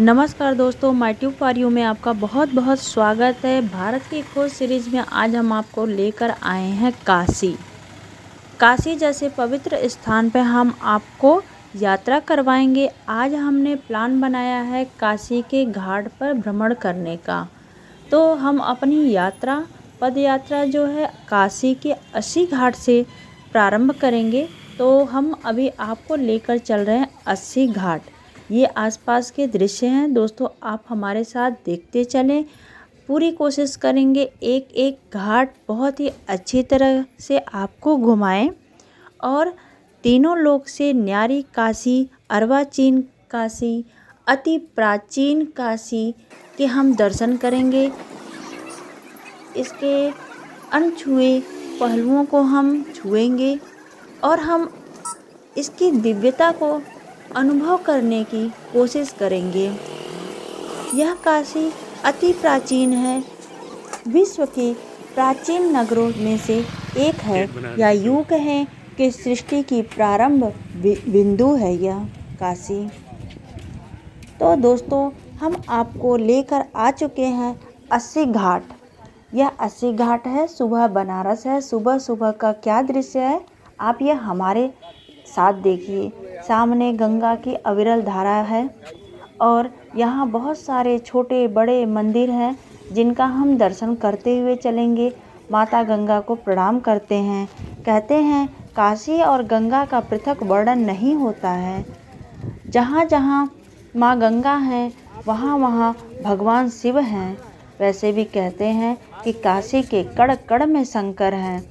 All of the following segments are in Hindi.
नमस्कार दोस्तों, माय ट्यूब फॉर यू में आपका बहुत बहुत स्वागत है। भारत की खोज सीरीज़ में आज हम आपको लेकर आए हैं काशी। काशी जैसे पवित्र स्थान पर हम आपको यात्रा करवाएंगे। आज हमने प्लान बनाया है काशी के घाट पर भ्रमण करने का। तो हम अपनी यात्रा पद यात्रा जो है काशी के 80 घाट से प्रारंभ करेंगे। तो हम अभी आपको लेकर चल रहे हैं 80 घाट। ये आसपास के दृश्य हैं दोस्तों, आप हमारे साथ देखते चलें। पूरी कोशिश करेंगे एक एक घाट बहुत ही अच्छी तरह से आपको घुमाएं और तीनों लोक से न्यारी काशी, अर्वाचीन काशी, अति प्राचीन काशी के हम दर्शन करेंगे। इसके अनछुए पहलुओं को हम छुएंगे और हम इसकी दिव्यता को अनुभव करने की कोशिश करेंगे। यह काशी अति प्राचीन है, विश्व के प्राचीन नगरों में से एक है। या यूं कहें कि सृष्टि की प्रारंभ बिंदु है यह काशी। तो दोस्तों, हम आपको लेकर आ चुके हैं 80 घाट। यह 80 घाट है, सुबह बनारस है। सुबह सुबह का क्या दृश्य है आप यह हमारे साथ देखिए। सामने गंगा की अविरल धारा है और यहाँ बहुत सारे छोटे बड़े मंदिर हैं जिनका हम दर्शन करते हुए चलेंगे। माता गंगा को प्रणाम करते हैं। कहते हैं काशी और गंगा का पृथक वर्णन नहीं होता है। जहाँ जहाँ माँ गंगा हैं वहाँ वहाँ भगवान शिव हैं। वैसे भी कहते हैं कि काशी के कण कण में शंकर हैं।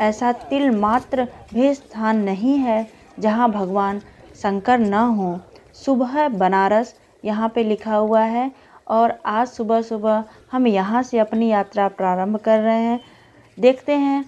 ऐसा तिल मात्र भी स्थान नहीं है जहाँ भगवान शंकर न हो। सुबह बनारस यहाँ पे लिखा हुआ है और आज सुबह सुबह हम यहाँ से अपनी यात्रा प्रारंभ कर रहे हैं। देखते हैं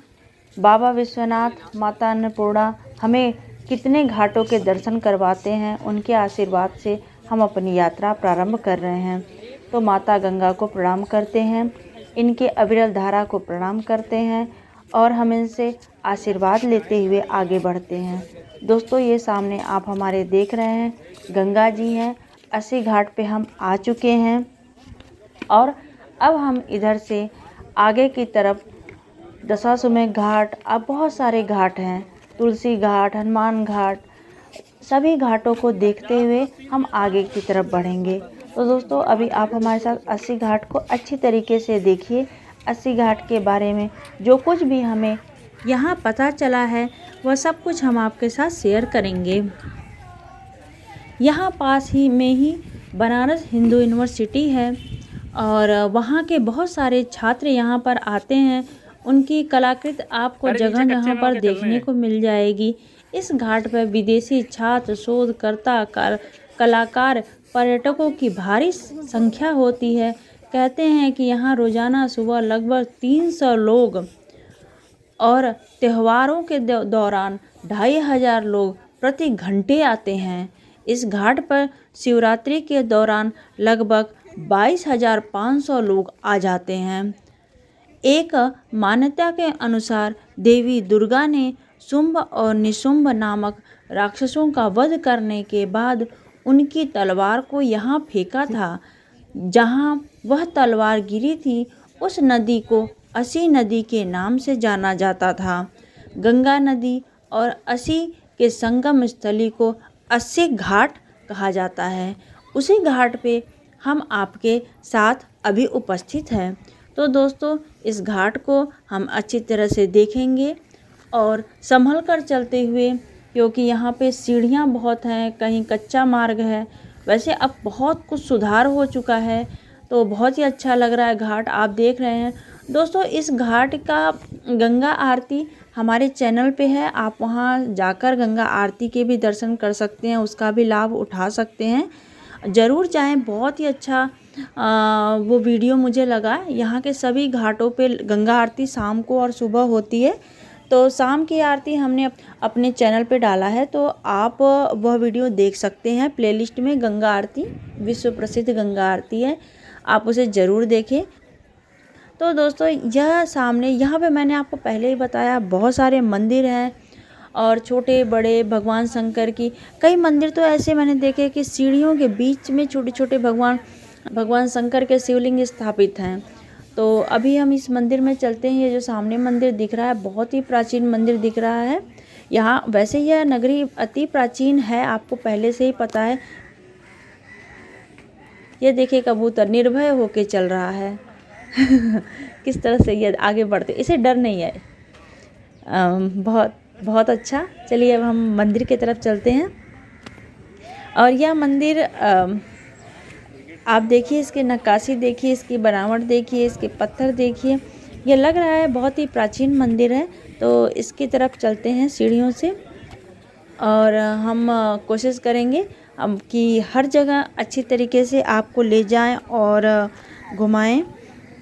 बाबा विश्वनाथ, माता अन्नपूर्णा हमें कितने घाटों के दर्शन करवाते हैं। उनके आशीर्वाद से हम अपनी यात्रा प्रारंभ कर रहे हैं। तो माता गंगा को प्रणाम करते हैं, इनके अविरल धारा को प्रणाम करते हैं और हम इनसे आशीर्वाद लेते हुए आगे बढ़ते हैं। दोस्तों, ये सामने आप हमारे देख रहे हैं गंगा जी हैं। 80 घाट पे हम आ चुके हैं और अब हम इधर से आगे की तरफ दशाश्वमेध घाट, अब बहुत सारे घाट हैं, तुलसी घाट, हनुमान घाट, सभी घाटों को देखते हुए हम आगे की तरफ बढ़ेंगे। तो दोस्तों, अभी आप हमारे साथ 80 घाट को अच्छी तरीके से देखिए। 80 घाट के बारे में जो कुछ भी हमें यहाँ पता चला है वह सब कुछ हम आपके साथ शेयर करेंगे। यहाँ पास ही में ही बनारस हिंदू यूनिवर्सिटी है और वहाँ के बहुत सारे छात्र यहाँ पर आते हैं। उनकी कलाकृति आपको जगह जगह पर देखने को मिल जाएगी। इस घाट पर विदेशी छात्र, शोधकर्ता, कलाकार, पर्यटकों की भारी संख्या होती है। कहते हैं कि यहाँ रोजाना सुबह लगभग 300 लोग और त्योहारों के दौरान 2500 लोग प्रति घंटे आते हैं। इस घाट पर शिवरात्रि के दौरान लगभग 22,500 लोग आ जाते हैं। एक मान्यता के अनुसार देवी दुर्गा ने शुंभ और निशुंभ नामक राक्षसों का वध करने के बाद उनकी तलवार को यहाँ फेंका था। जहाँ वह तलवार गिरी थी उस नदी को असी नदी के नाम से जाना जाता था। गंगा नदी और असी के संगम स्थली को 80 घाट कहा जाता है। उसी घाट पे हम आपके साथ अभी उपस्थित हैं। तो दोस्तों, इस घाट को हम अच्छी तरह से देखेंगे और संभल कर चलते हुए, क्योंकि यहाँ पे सीढ़ियाँ बहुत हैं, कहीं कच्चा मार्ग है। वैसे अब बहुत कुछ सुधार हो चुका है, तो बहुत ही अच्छा लग रहा है घाट आप देख रहे हैं। दोस्तों, इस घाट का गंगा आरती हमारे चैनल पे है, आप वहाँ जाकर गंगा आरती के भी दर्शन कर सकते हैं, उसका भी लाभ उठा सकते हैं। ज़रूर जाएं, बहुत ही अच्छा वो वीडियो मुझे लगा। यहाँ के सभी घाटों पे गंगा आरती शाम को और सुबह होती है। तो शाम की आरती हमने अपने चैनल पे डाला है, तो आप वह वीडियो देख सकते हैं। प्लेलिस्ट में गंगा आरती, विश्व प्रसिद्ध गंगा आरती है, आप उसे ज़रूर देखें। तो दोस्तों, यह सामने यहाँ पे मैंने आपको पहले ही बताया बहुत सारे मंदिर हैं और छोटे बड़े भगवान शंकर की कई मंदिर तो ऐसे मैंने देखे कि सीढ़ियों के बीच में छोटे छोटे भगवान शंकर के शिवलिंग स्थापित हैं। तो अभी हम इस मंदिर में चलते हैं। ये जो सामने मंदिर दिख रहा है बहुत ही प्राचीन मंदिर दिख रहा है। यहाँ वैसे यह नगरी अति प्राचीन है, आपको पहले से ही पता है। ये देखिए कबूतर निर्भय होके चल रहा है किस तरह से ये आगे बढ़ते, इसे डर नहीं है। बहुत बहुत अच्छा। चलिए अब हम मंदिर की तरफ चलते हैं। और यह मंदिर आप देखिए, इसकी नक्काशी देखिए, इसकी बनावट देखिए, इसके पत्थर देखिए, ये लग रहा है बहुत ही प्राचीन मंदिर है। तो इसकी तरफ चलते हैं सीढ़ियों से और हम कोशिश करेंगे कि हर जगह अच्छी तरीके से आपको ले जाएं और घुमाएं।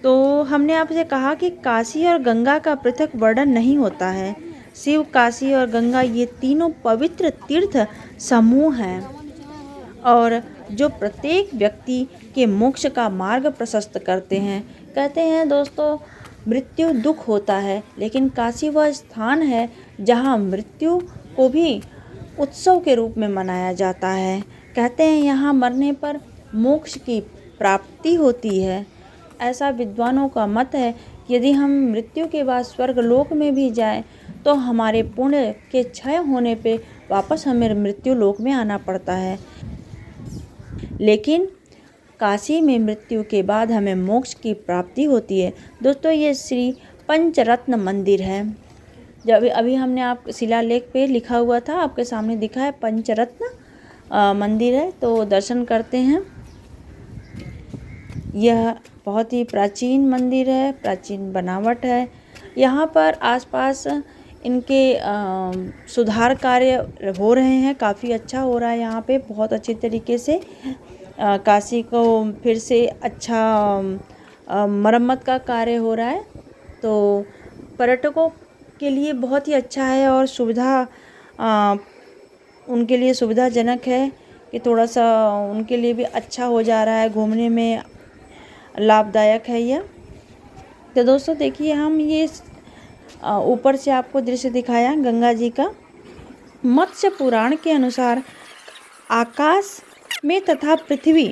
तो हमने आपसे कहा कि काशी और गंगा का पृथक वर्णन नहीं होता है। शिव, काशी और गंगा ये तीनों पवित्र तीर्थ समूह हैं और जो प्रत्येक व्यक्ति के मोक्ष का मार्ग प्रशस्त करते हैं। कहते हैं दोस्तों, मृत्यु दुख होता है, लेकिन काशी वह स्थान है जहाँ मृत्यु को भी उत्सव के रूप में मनाया जाता है। कहते हैं यहाँ मरने पर मोक्ष की प्राप्ति होती है। ऐसा विद्वानों का मत है कि यदि हम मृत्यु के बाद स्वर्ग लोक में भी जाएं तो हमारे पुण्य के क्षय होने पे वापस हमें मृत्यु लोक में आना पड़ता है, लेकिन काशी में मृत्यु के बाद हमें मोक्ष की प्राप्ति होती है। दोस्तों ये श्री पंचरत्न मंदिर है। जब अभी हमने आप शिलालेख पे लिखा हुआ था, आपके सामने दिखा है पंचरत्न मंदिर है। तो दर्शन करते हैं। यह बहुत ही प्राचीन मंदिर है, प्राचीन बनावट है। यहाँ पर आसपास इनके सुधार कार्य हो रहे हैं, काफ़ी अच्छा हो रहा है यहाँ पे, बहुत अच्छी तरीके से काशी को फिर से अच्छा मरम्मत का कार्य हो रहा है। तो पर्यटकों के लिए बहुत ही अच्छा है और उनके लिए सुविधाजनक है कि थोड़ा सा उनके लिए भी अच्छा हो जा रहा है, घूमने में लाभदायक है यह। तो दोस्तों देखिए, हम ये ऊपर से आपको दृश्य दिखाया गंगा जी का। मत्स्य पुराण के अनुसार आकाश में तथा पृथ्वी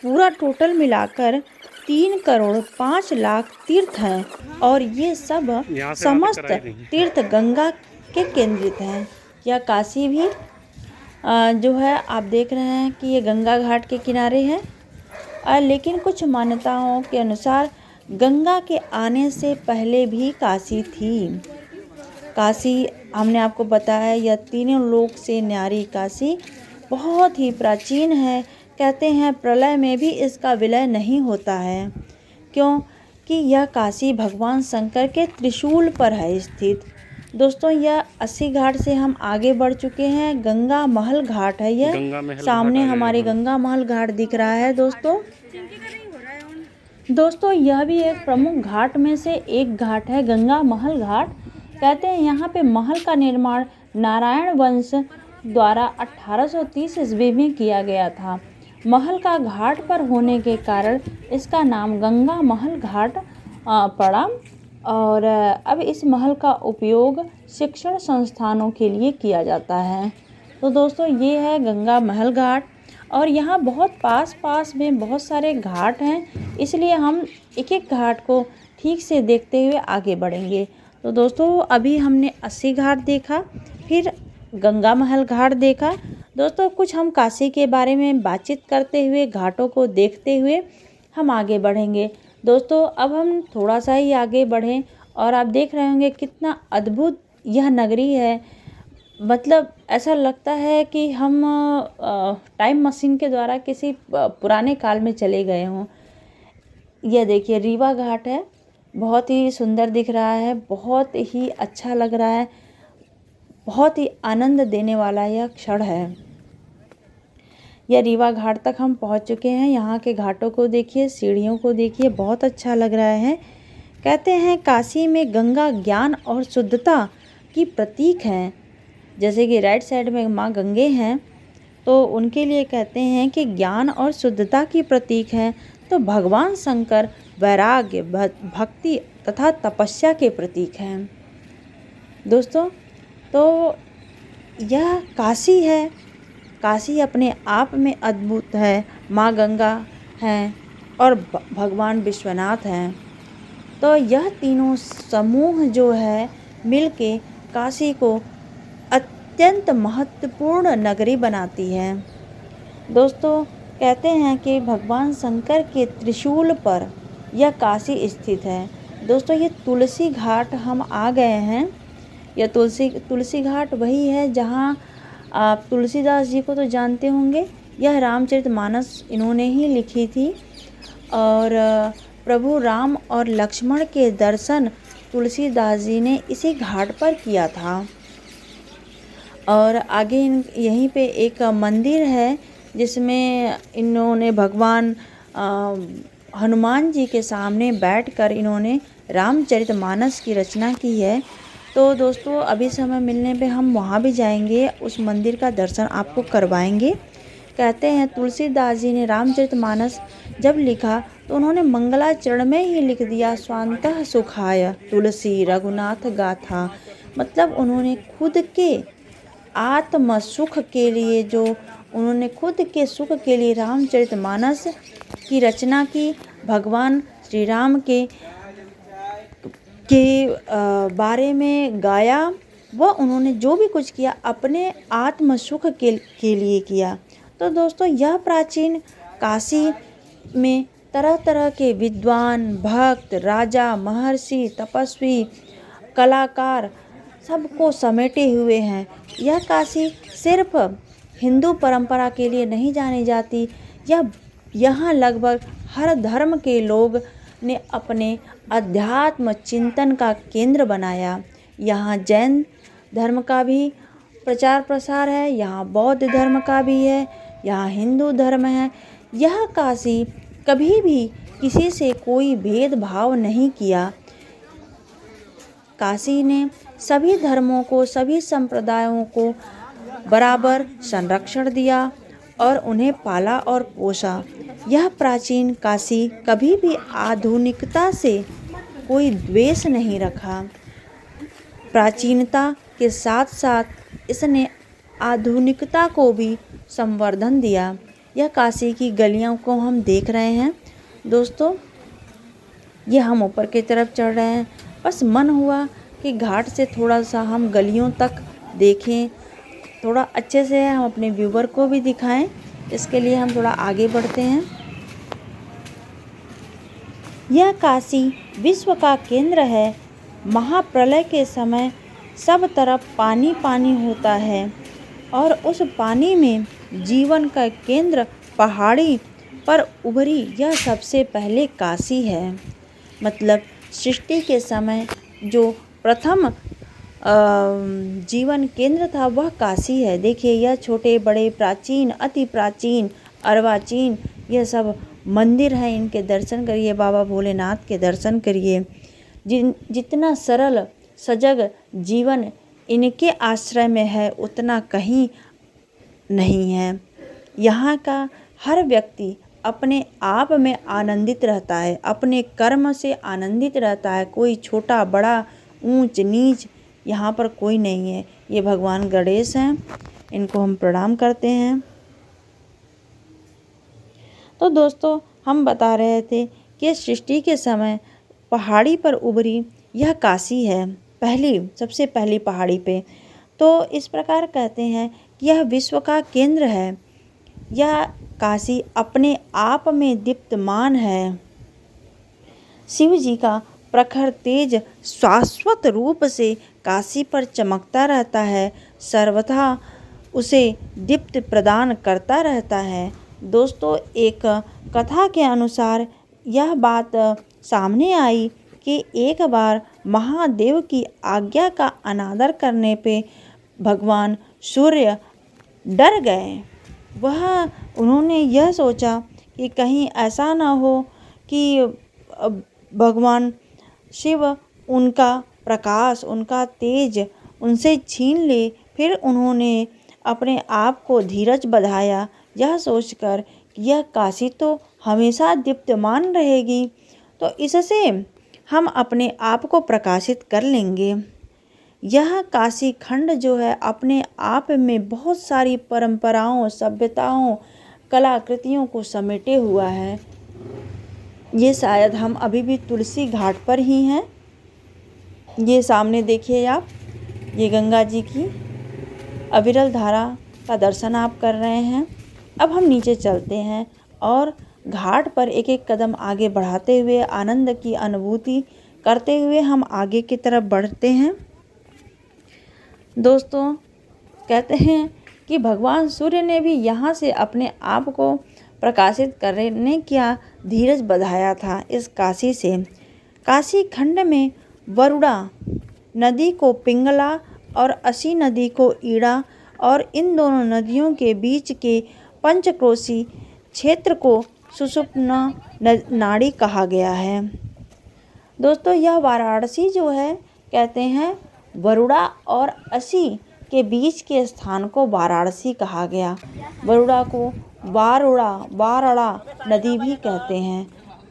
पूरा टोटल मिलाकर 3,05,00,000 तीर्थ हैं और ये सब समस्त तीर्थ गंगा के केंद्रित हैं। यह काशी भी जो है आप देख रहे हैं कि ये गंगा घाट के किनारे है। लेकिन कुछ मान्यताओं के अनुसार गंगा के आने से पहले भी काशी थी। काशी हमने आपको बताया, यह तीनों लोक से न्यारी काशी बहुत ही प्राचीन है। कहते हैं प्रलय में भी इसका विलय नहीं होता है, क्योंकि यह काशी भगवान शंकर के त्रिशूल पर है स्थित। दोस्तों यह 80 घाट से हम आगे बढ़ चुके हैं। गंगा महल घाट है यह, सामने हमारे गंगा महल घाट दिख रहा है। दोस्तों यह भी एक प्रमुख घाट में से एक घाट है, गंगा महल घाट। कहते हैं यहाँ पे महल का निर्माण नारायण वंश द्वारा 1830 ईस्वी में किया गया था। महल का घाट पर होने के कारण इसका नाम गंगा महल घाट पड़ा और अब इस महल का उपयोग शिक्षण संस्थानों के लिए किया जाता है। तो दोस्तों ये है गंगा महल घाट और यहाँ बहुत पास में बहुत सारे घाट हैं, इसलिए हम एक एक घाट को ठीक से देखते हुए आगे बढ़ेंगे। तो दोस्तों अभी हमने 80 घाट देखा, फिर गंगा महल घाट देखा। दोस्तों कुछ हम काशी के बारे में बातचीत करते हुए, घाटों को देखते हुए हम आगे बढ़ेंगे। दोस्तों अब हम थोड़ा सा ही आगे बढ़ें और आप देख रहे होंगे कितना अद्भुत यह नगरी है। मतलब ऐसा लगता है कि हम टाइम मशीन के द्वारा किसी पुराने काल में चले गए हों। यह देखिए रीवा घाट है, बहुत ही सुंदर दिख रहा है, बहुत ही अच्छा लग रहा है, बहुत ही आनंद देने वाला यह क्षण है। यह रीवा घाट तक हम पहुंच चुके हैं। यहाँ के घाटों को देखिए, सीढ़ियों को देखिए, बहुत अच्छा लग रहा है। कहते हैं काशी में गंगा ज्ञान और शुद्धता की प्रतीक हैं। जैसे कि राइट साइड में माँ गंगे हैं, तो उनके लिए कहते हैं कि ज्ञान और शुद्धता की प्रतीक हैं। तो भगवान शंकर वैराग्य, भक्ति तथा तपस्या के प्रतीक हैं। दोस्तों तो यह काशी है। काशी अपने आप में अद्भुत है। माँ गंगा हैं और भगवान विश्वनाथ हैं। तो यह तीनों समूह जो है मिलके काशी को अत्यंत महत्वपूर्ण नगरी बनाती है। दोस्तों, कहते हैं कि भगवान शंकर के त्रिशूल पर यह काशी स्थित है। दोस्तों, ये तुलसी घाट हम आ गए हैं। यह तुलसी घाट वही है जहाँ आप तुलसीदास जी को तो जानते होंगे। यह रामचरितमानस इन्होंने ही लिखी थी और प्रभु राम और लक्ष्मण के दर्शन तुलसीदास जी ने इसी घाट पर किया था। और आगे यहीं पे एक मंदिर है जिसमें इन्होंने भगवान हनुमान जी के सामने बैठकर इन्होंने रामचरितमानस की रचना की है। तो दोस्तों, अभी समय मिलने पे हम वहाँ भी जाएंगे, उस मंदिर का दर्शन आपको करवाएंगे। कहते हैं तुलसीदास जी ने रामचरितमानस जब लिखा तो उन्होंने मंगलाचरण में ही लिख दिया, स्वांतः सुखाय तुलसी रघुनाथ गाथा। मतलब उन्होंने खुद के आत्म सुख के लिए उन्होंने खुद के सुख के लिए रामचरितमानस की रचना की। भगवान श्री राम के बारे में गाया। वह उन्होंने जो भी कुछ किया अपने आत्म सुख के लिए किया। तो दोस्तों, यह प्राचीन काशी में तरह तरह के विद्वान, भक्त, राजा, महर्षि, तपस्वी, कलाकार सबको समेटे हुए हैं। यह काशी सिर्फ हिंदू परंपरा के लिए नहीं जानी जाती। यहाँ लगभग हर धर्म के लोग ने अपने अध्यात्म चिंतन का केंद्र बनाया। यहाँ जैन धर्म का भी प्रचार प्रसार है, यहाँ बौद्ध धर्म का भी है, यहाँ हिंदू धर्म है। यह काशी कभी भी किसी से कोई भेदभाव नहीं किया। काशी ने सभी धर्मों को, सभी संप्रदायों को बराबर संरक्षण दिया और उन्हें पाला और पोसा। यह प्राचीन काशी कभी भी आधुनिकता से कोई द्वेष नहीं रखा। प्राचीनता के साथ साथ इसने आधुनिकता को भी संवर्धन दिया। यह काशी की गलियों को हम देख रहे हैं। दोस्तों, ये हम ऊपर की तरफ चढ़ रहे हैं। बस मन हुआ कि घाट से थोड़ा सा हम गलियों तक देखें, थोड़ा अच्छे से हम अपने व्यूवर को भी दिखाएं। इसके लिए हम थोड़ा आगे बढ़ते हैं। यह काशी विश्व का केंद्र है। महाप्रलय के समय सब तरफ पानी पानी होता है और उस पानी में जीवन का केंद्र पहाड़ी पर उभरी यह सबसे पहले काशी है। मतलब सृष्टि के समय जो प्रथम जीवन केंद्र था वह काशी है। देखिए, यह छोटे बड़े प्राचीन, अति प्राचीन, अर्वाचीन यह सब मंदिर हैं। इनके दर्शन करिए, बाबा भोलेनाथ के दर्शन करिए। जितना सरल सजग जीवन इनके आश्रय में है उतना कहीं नहीं है। यहाँ का हर व्यक्ति अपने आप में आनंदित रहता है, अपने कर्म से आनंदित रहता है। कोई छोटा बड़ा, ऊंच नीच यहाँ पर कोई नहीं है। ये भगवान गणेश हैं, इनको हम प्रणाम करते हैं। तो दोस्तों, हम बता रहे थे कि सृष्टि के समय पहाड़ी पर उभरी यह काशी है, सबसे पहली पहाड़ी पे। तो इस प्रकार कहते हैं कि यह विश्व का केंद्र है। यह काशी अपने आप में दीप्तमान है। शिव जी का प्रखर तेज शाश्वत रूप से काशी पर चमकता रहता है, सर्वथा उसे दीप्त प्रदान करता रहता है। दोस्तों, एक कथा के अनुसार यह बात सामने आई कि एक बार महादेव की आज्ञा का अनादर करने पे भगवान सूर्य डर गए। उन्होंने यह सोचा कि कहीं ऐसा ना हो कि भगवान शिव उनका प्रकाश, उनका तेज उनसे छीन ले। फिर उन्होंने अपने आप को धीरज बंधाया, यह सोचकर कि यह काशी तो हमेशा दीप्तमान रहेगी, तो इससे हम अपने आप को प्रकाशित कर लेंगे। यह काशी खंड जो है अपने आप में बहुत सारी परंपराओं, सभ्यताओं, कलाकृतियों को समेटे हुआ है। ये शायद हम अभी भी तुलसी घाट पर ही हैं। ये सामने देखिए आप, ये गंगा जी की अविरल धारा का दर्शन आप कर रहे हैं। अब हम नीचे चलते हैं और घाट पर एक एक कदम आगे बढ़ाते हुए आनंद की अनुभूति करते हुए हम आगे की तरफ बढ़ते हैं। दोस्तों, कहते हैं कि भगवान सूर्य ने भी यहाँ से अपने आप को प्रकाशित करने का धीरज बधाया था इस काशी से। काशी खंड में वरुणा नदी को पिंगला और असी नदी को ईड़ा और इन दोनों नदियों के बीच के पंचक्रोशी क्षेत्र को सुषुम्ना नाड़ी कहा गया है। दोस्तों, यह वाराणसी जो है, कहते हैं वरुणा और असी के बीच के स्थान को वाराणसी कहा गया। वरुणा को वारड़ा नदी भी कहते हैं।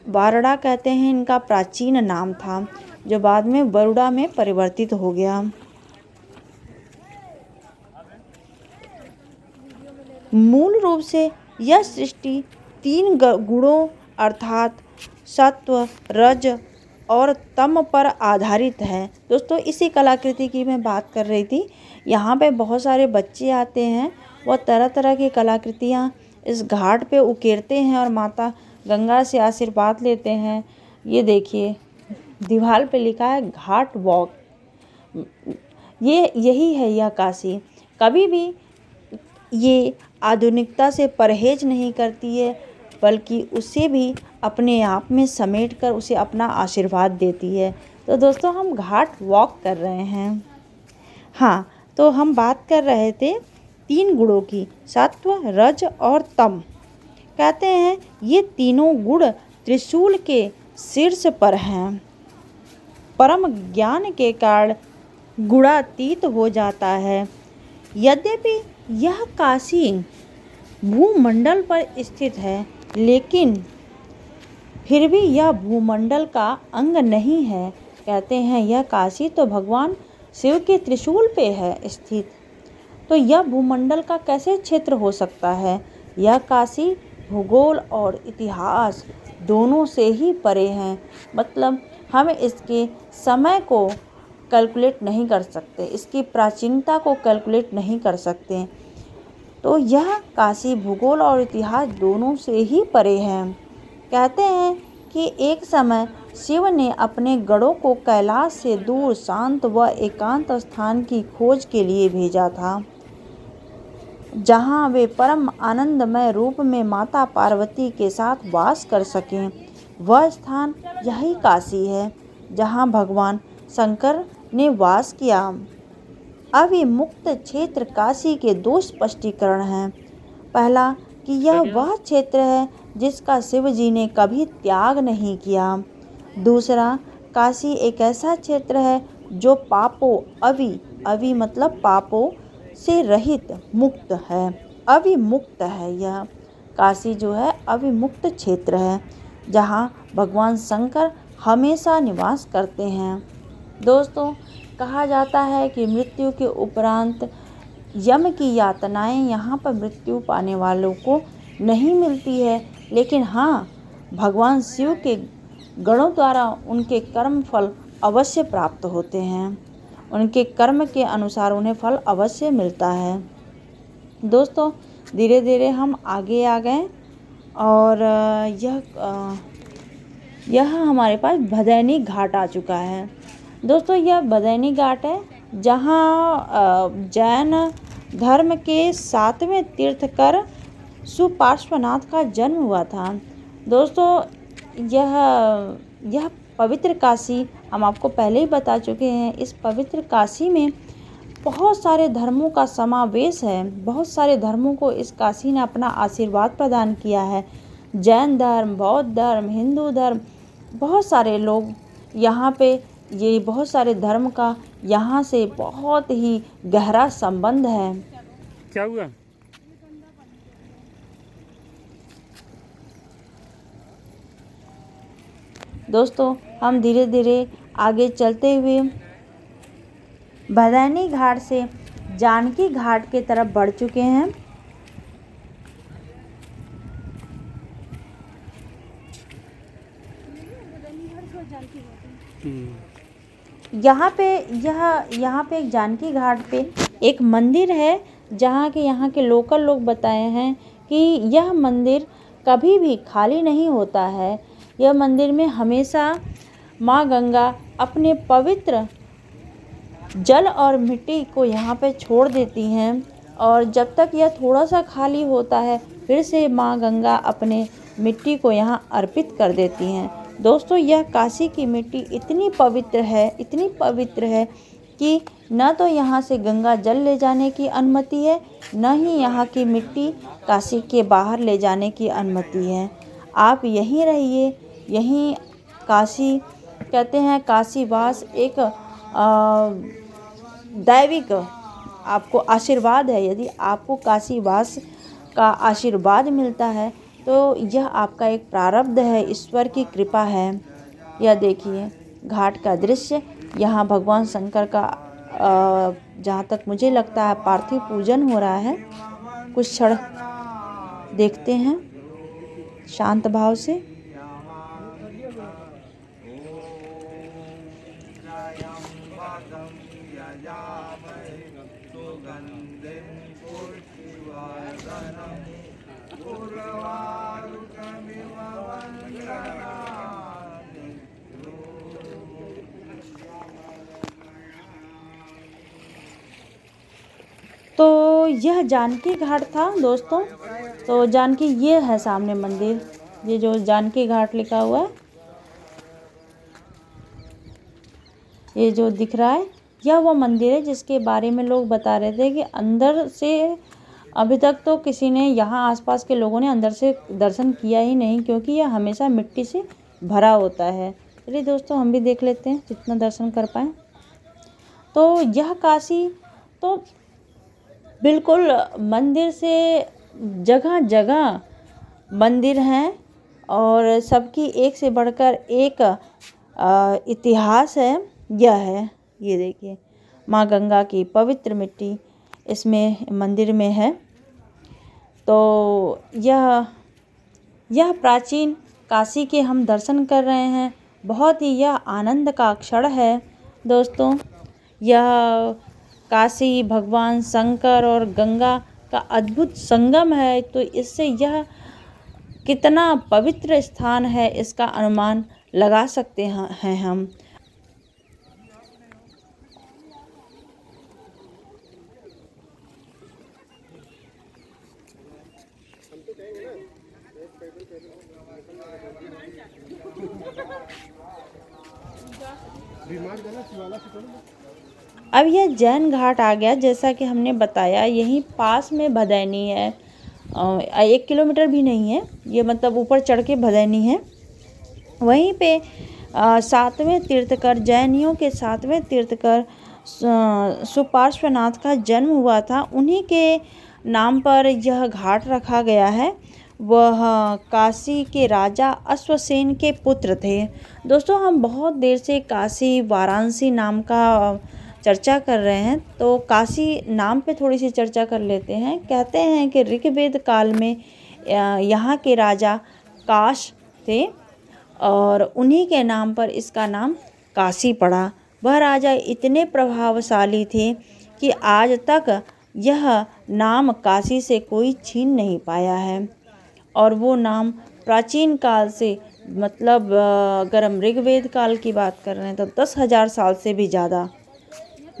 वारड़ा कहते हैं इनका प्राचीन नाम था, जो बाद में वरुणा में परिवर्तित हो गया। मूल रूप से यह सृष्टि 3 गुणों अर्थात सत्व, रज और तम पर आधारित है। दोस्तों, इसी कलाकृति की मैं बात कर रही थी। यहाँ पे बहुत सारे बच्चे आते हैं, वो तरह तरह की कलाकृतियाँ इस घाट पे उकेरते हैं और माता गंगा से आशीर्वाद लेते हैं। ये देखिए, दीवार पे लिखा है घाट वॉक। यही है यह काशी। कभी भी ये आधुनिकता से परहेज नहीं करती है, बल्कि उसे भी अपने आप में समेट कर उसे अपना आशीर्वाद देती है। तो दोस्तों, हम घाट वॉक कर रहे हैं। हाँ, तो हम बात कर रहे थे 3 गुणों की, सत्व, रज और तम। कहते हैं ये तीनों गुण त्रिशूल के शीर्ष पर हैं। परम ज्ञान के कारण गुणातीत हो जाता है। यद्यपि यह काशी भूमंडल पर स्थित है, लेकिन फिर भी यह भूमंडल का अंग नहीं है। कहते हैं यह काशी तो भगवान शिव के त्रिशूल पे है स्थित, तो यह भूमंडल का कैसे क्षेत्र हो सकता है। यह काशी भूगोल और इतिहास दोनों से ही परे हैं। मतलब हम इसके समय को कैलकुलेट नहीं कर सकते, इसकी प्राचीनता को कैलकुलेट नहीं कर सकते। तो यह काशी भूगोल और इतिहास दोनों से ही परे है। कहते हैं कि एक समय शिव ने अपने गणों को कैलाश से दूर शांत व एकांत स्थान की खोज के लिए भेजा था, जहां वे परम आनंदमय रूप में माता पार्वती के साथ वास कर सकें। वह स्थान यही काशी है, जहां भगवान शंकर ने वास किया। अविमुक्त क्षेत्र काशी के 2 स्पष्टीकरण हैं। पहला कि यह वह क्षेत्र है जिसका शिव जी ने कभी त्याग नहीं किया। दूसरा, काशी एक ऐसा क्षेत्र है जो पापों अवि मतलब पापों से रहित मुक्त है, अविमुक्त है। यह काशी जो है अविमुक्त क्षेत्र है, जहाँ भगवान शंकर हमेशा निवास करते हैं। दोस्तों, कहा जाता है कि मृत्यु के उपरांत यम की यातनाएं यहाँ पर मृत्यु पाने वालों को नहीं मिलती है, लेकिन हाँ, भगवान शिव के गणों द्वारा उनके कर्म फल अवश्य प्राप्त होते हैं। उनके कर्म के अनुसार उन्हें फल अवश्य मिलता है। दोस्तों, धीरे धीरे हम आगे आ गए और यह हमारे पास भदैनी घाट आ चुका है। दोस्तों, यह भदैनी घाट है जहाँ जैन धर्म के 7वें तीर्थकर सुपार्श्वनाथ का जन्म हुआ था। दोस्तों, यह पवित्र काशी हम आपको पहले ही बता चुके हैं। इस पवित्र काशी में बहुत सारे धर्मों का समावेश है। बहुत सारे धर्मों को इस काशी ने अपना आशीर्वाद प्रदान किया है। जैन धर्म, बौद्ध धर्म, हिंदू धर्म, बहुत सारे लोग यहाँ पे, ये बहुत सारे धर्म का यहाँ से बहुत ही गहरा संबंध है। क्या हुआ? दोस्तों, हम धीरे धीरे आगे चलते हुए भदैनी घाट से जानकी घाट की तरफ बढ़ चुके हैं। यहाँ पे एक जानकी घाट पे एक मंदिर है, जहाँ के यहाँ के लोकल लोग बताए हैं कि यह मंदिर कभी भी खाली नहीं होता है। यह मंदिर में हमेशा माँ गंगा अपने पवित्र जल और मिट्टी को यहाँ पे छोड़ देती हैं, और जब तक यह थोड़ा सा खाली होता है फिर से माँ गंगा अपने मिट्टी को यहाँ अर्पित कर देती हैं। दोस्तों, यह काशी की मिट्टी इतनी पवित्र है कि न तो यहाँ से गंगा जल ले जाने की अनुमति है, न ही यहाँ की मिट्टी काशी के बाहर ले जाने की अनुमति है। आप यहीं रहिए, यहीं काशी कहते हैं, काशीवास एक दैविक आपको आशीर्वाद है। यदि आपको काशीवास का आशीर्वाद मिलता है तो यह आपका एक प्रारब्ध है, ईश्वर की कृपा है। यह देखिए घाट का दृश्य, यहाँ भगवान शंकर का जहाँ तक मुझे लगता है पार्थिव पूजन हो रहा है। कुछ क्षण देखते हैं शांत भाव से। तो यह जानकी घाट था दोस्तों। तो जानकी, ये है सामने मंदिर, ये जो जानकी घाट लिखा हुआ है, ये जो दिख रहा है, यह वो मंदिर है जिसके बारे में लोग बता रहे थे कि अंदर से अभी तक तो किसी ने, यहाँ आसपास के लोगों ने अंदर से दर्शन किया ही नहीं, क्योंकि यह हमेशा मिट्टी से भरा होता है। चलिए दोस्तों, हम भी देख लेते हैं जितना दर्शन कर पाएँ। तो यह काशी तो बिल्कुल मंदिर से जगह जगह मंदिर हैं, और सबकी एक से बढ़कर एक इतिहास है। यह है, ये देखिए माँ गंगा की पवित्र मिट्टी इसमें मंदिर में है। तो यह प्राचीन काशी के हम दर्शन कर रहे हैं। बहुत ही यह आनंद का क्षण है दोस्तों। यह काशी भगवान शंकर और गंगा का अद्भुत संगम है, तो इससे यह कितना पवित्र स्थान है इसका अनुमान लगा सकते हैं हम। अब यह जैन घाट आ गया, जैसा कि हमने बताया यहीं पास में भदैनी है। 1 किलोमीटर भी नहीं है ये, मतलब ऊपर चढ़ के भदैनी है। वहीं पे 7वें तीर्थकर, जैनियों के 7वें तीर्थकर सुपार्श्वनाथ का जन्म हुआ था। उन्हीं के नाम पर यह घाट रखा गया है। वह काशी के राजा अश्वसेन के पुत्र थे। दोस्तों, हम बहुत देर से काशी वाराणसी नाम का चर्चा कर रहे हैं, तो काशी नाम पे थोड़ी सी चर्चा कर लेते हैं। कहते हैं कि ऋग्वेद काल में यहाँ के राजा काश थे, और उन्हीं के नाम पर इसका नाम काशी पड़ा। वह राजा इतने प्रभावशाली थे कि आज तक यह नाम काशी से कोई छीन नहीं पाया है। और वो नाम प्राचीन काल से, मतलब अगर हम ऋग्वेद काल की बात कर रहे हैं तो 10,000 साल से भी ज़्यादा,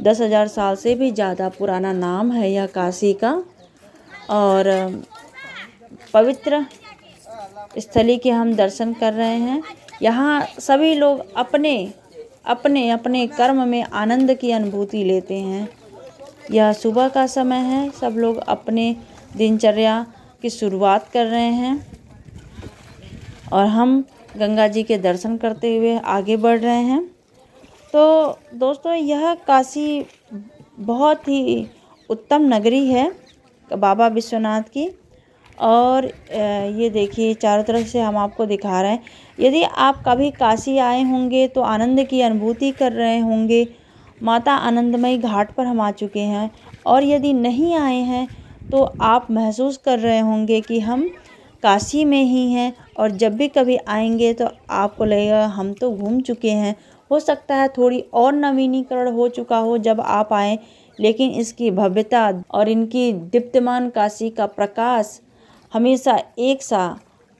10,000 साल से भी ज़्यादा पुराना नाम है यह काशी का। और पवित्र स्थली के हम दर्शन कर रहे हैं। यहाँ सभी लोग अपने अपने अपने कर्म में आनंद की अनुभूति लेते हैं। यह सुबह का समय है, सब लोग अपने दिनचर्या की शुरुआत कर रहे हैं, और हम गंगा जी के दर्शन करते हुए आगे बढ़ रहे हैं। तो दोस्तों, यह काशी बहुत ही उत्तम नगरी है बाबा विश्वनाथ की। और ये देखिए चारों तरफ से हम आपको दिखा रहे हैं। यदि आप कभी काशी आए होंगे तो आनंद की अनुभूति कर रहे होंगे, माता आनंदमयी घाट पर हम आ चुके हैं, और यदि नहीं आए हैं तो आप महसूस कर रहे होंगे कि हम काशी में ही हैं, और जब भी कभी आएंगे तो आपको लगेगा हम तो घूम चुके हैं। हो सकता है थोड़ी और नवीनीकरण हो चुका हो जब आप आएँ, लेकिन इसकी भव्यता और इनकी दीप्तिमान काशी का प्रकाश हमेशा एक सा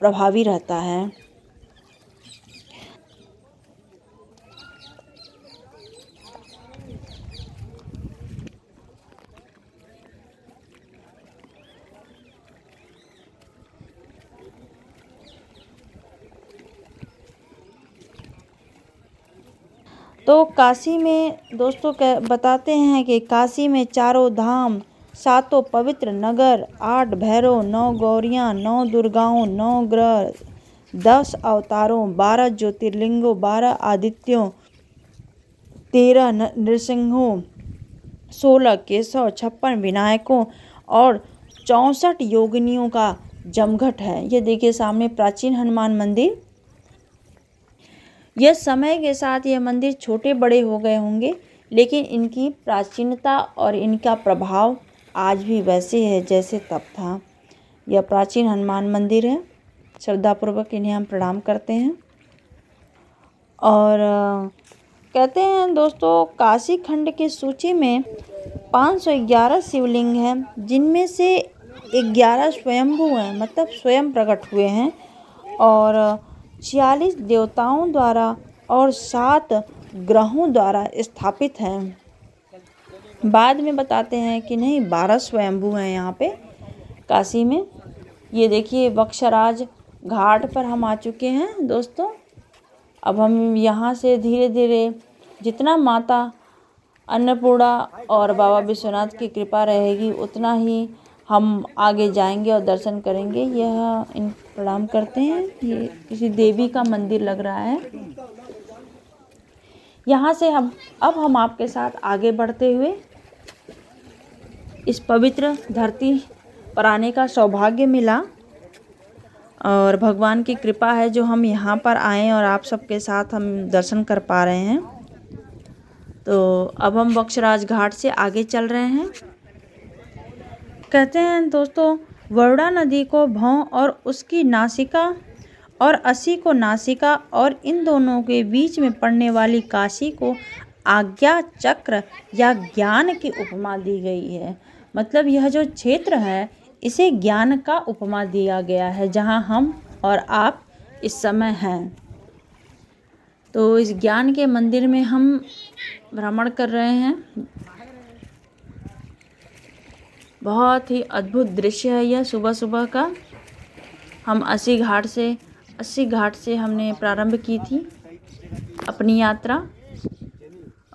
प्रभावी रहता है। तो काशी में दोस्तों बताते हैं कि काशी में चारों धाम, सातों पवित्र नगर, 8 भैरव, 9 गौरियाँ, 9 दुर्गाओं, 9 ग्रह, 10 अवतारों, 12 ज्योतिर्लिंगों, 12 आदित्यों, 13 नृसिंहों, 16 केशव, 56 विनायकों और 64 योगिनियों का जमघट है। ये देखिए सामने प्राचीन हनुमान मंदिर। यह समय के साथ यह मंदिर छोटे बड़े हो गए होंगे, लेकिन इनकी प्राचीनता और इनका प्रभाव आज भी वैसे है जैसे तब था। यह प्राचीन हनुमान मंदिर है। श्रद्धापूर्वक इन्हें हम प्रणाम करते हैं। और कहते हैं दोस्तों, काशी खंड की सूची में 511 शिवलिंग हैं, जिनमें से 11 स्वयंभू हैं, मतलब स्वयं प्रकट हुए हैं, और 46 देवताओं द्वारा और 7 ग्रहों द्वारा स्थापित हैं। बाद में बताते हैं कि नहीं, 12 स्वयंभू हैं यहाँ पे काशी में। ये देखिए बक्सराज घाट पर हम आ चुके हैं दोस्तों। अब हम यहाँ से धीरे धीरे जितना माता अन्नपूर्णा और बाबा विश्वनाथ की कृपा रहेगी उतना ही हम आगे जाएंगे और दर्शन करेंगे। यह इन प्रणाम करते हैं। ये किसी देवी का मंदिर लग रहा है। यहाँ से अब हम आपके साथ आगे बढ़ते हुए इस पवित्र धरती पर आने का सौभाग्य मिला, और भगवान की कृपा है जो हम यहाँ पर आए और आप सबके साथ हम दर्शन कर पा रहे हैं। तो अब हम बक्सराज घाट से आगे चल रहे हैं। कहते हैं दोस्तों, वरुणा नदी को भौं और उसकी नासिका और असी को नासिका और इन दोनों के बीच में पड़ने वाली काशी को आज्ञा चक्र या ज्ञान की उपमा दी गई है। मतलब यह जो क्षेत्र है इसे ज्ञान का उपमा दिया गया है, जहाँ हम और आप इस समय हैं। तो इस ज्ञान के मंदिर में हम भ्रमण कर रहे हैं। बहुत ही अद्भुत दृश्य है यह सुबह सुबह का। हम 80 घाट से हमने प्रारंभ की थी अपनी यात्रा,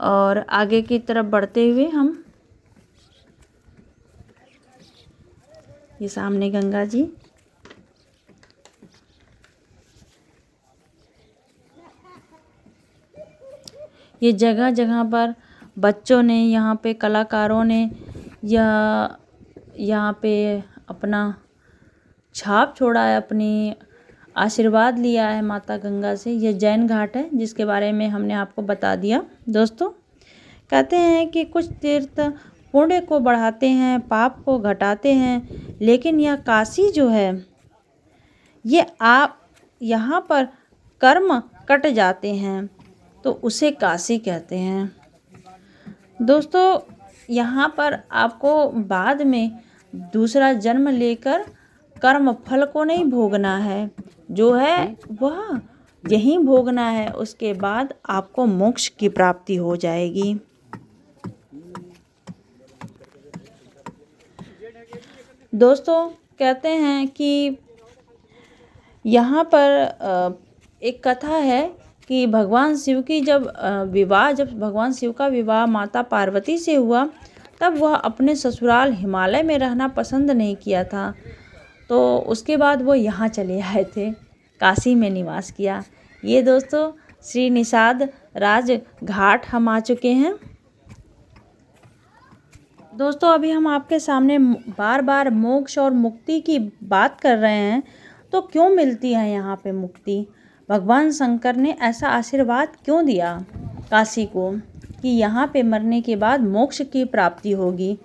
और आगे की तरफ बढ़ते हुए हम ये सामने गंगा जी, ये जगह जगह पर बच्चों ने, यहाँ पे कलाकारों ने यहाँ पे अपना छाप छोड़ा है, अपनी आशीर्वाद लिया है माता गंगा से। यह जैन घाट है जिसके बारे में हमने आपको बता दिया। दोस्तों कहते हैं कि कुछ तीर्थ पुण्य को बढ़ाते हैं, पाप को घटाते हैं, लेकिन यह काशी जो है ये आप यहाँ पर कर्म कट जाते हैं तो उसे काशी कहते हैं। दोस्तों यहाँ पर आपको बाद में दूसरा जन्म लेकर कर्म फल को नहीं भोगना है, जो है वह यहीं भोगना है। उसके बाद आपको मोक्ष की प्राप्ति हो जाएगी। दोस्तों कहते हैं कि यहाँ पर एक कथा है कि भगवान शिव की जब भगवान शिव का विवाह माता पार्वती से हुआ, तब वह अपने ससुराल हिमालय में रहना पसंद नहीं किया था। तो उसके बाद वो यहाँ चले आए थे, काशी में निवास किया। ये दोस्तों श्री निषाद राज घाट हम आ चुके हैं। दोस्तों अभी हम आपके सामने बार बार मोक्ष और मुक्ति की बात कर रहे हैं, तो क्यों मिलती है यहाँ पे मुक्ति? भगवान शंकर ने ऐसा आशीर्वाद क्यों दिया काशी को? कि यहाँ पे मरने के बाद मोक्ष की प्राप्ति होगी।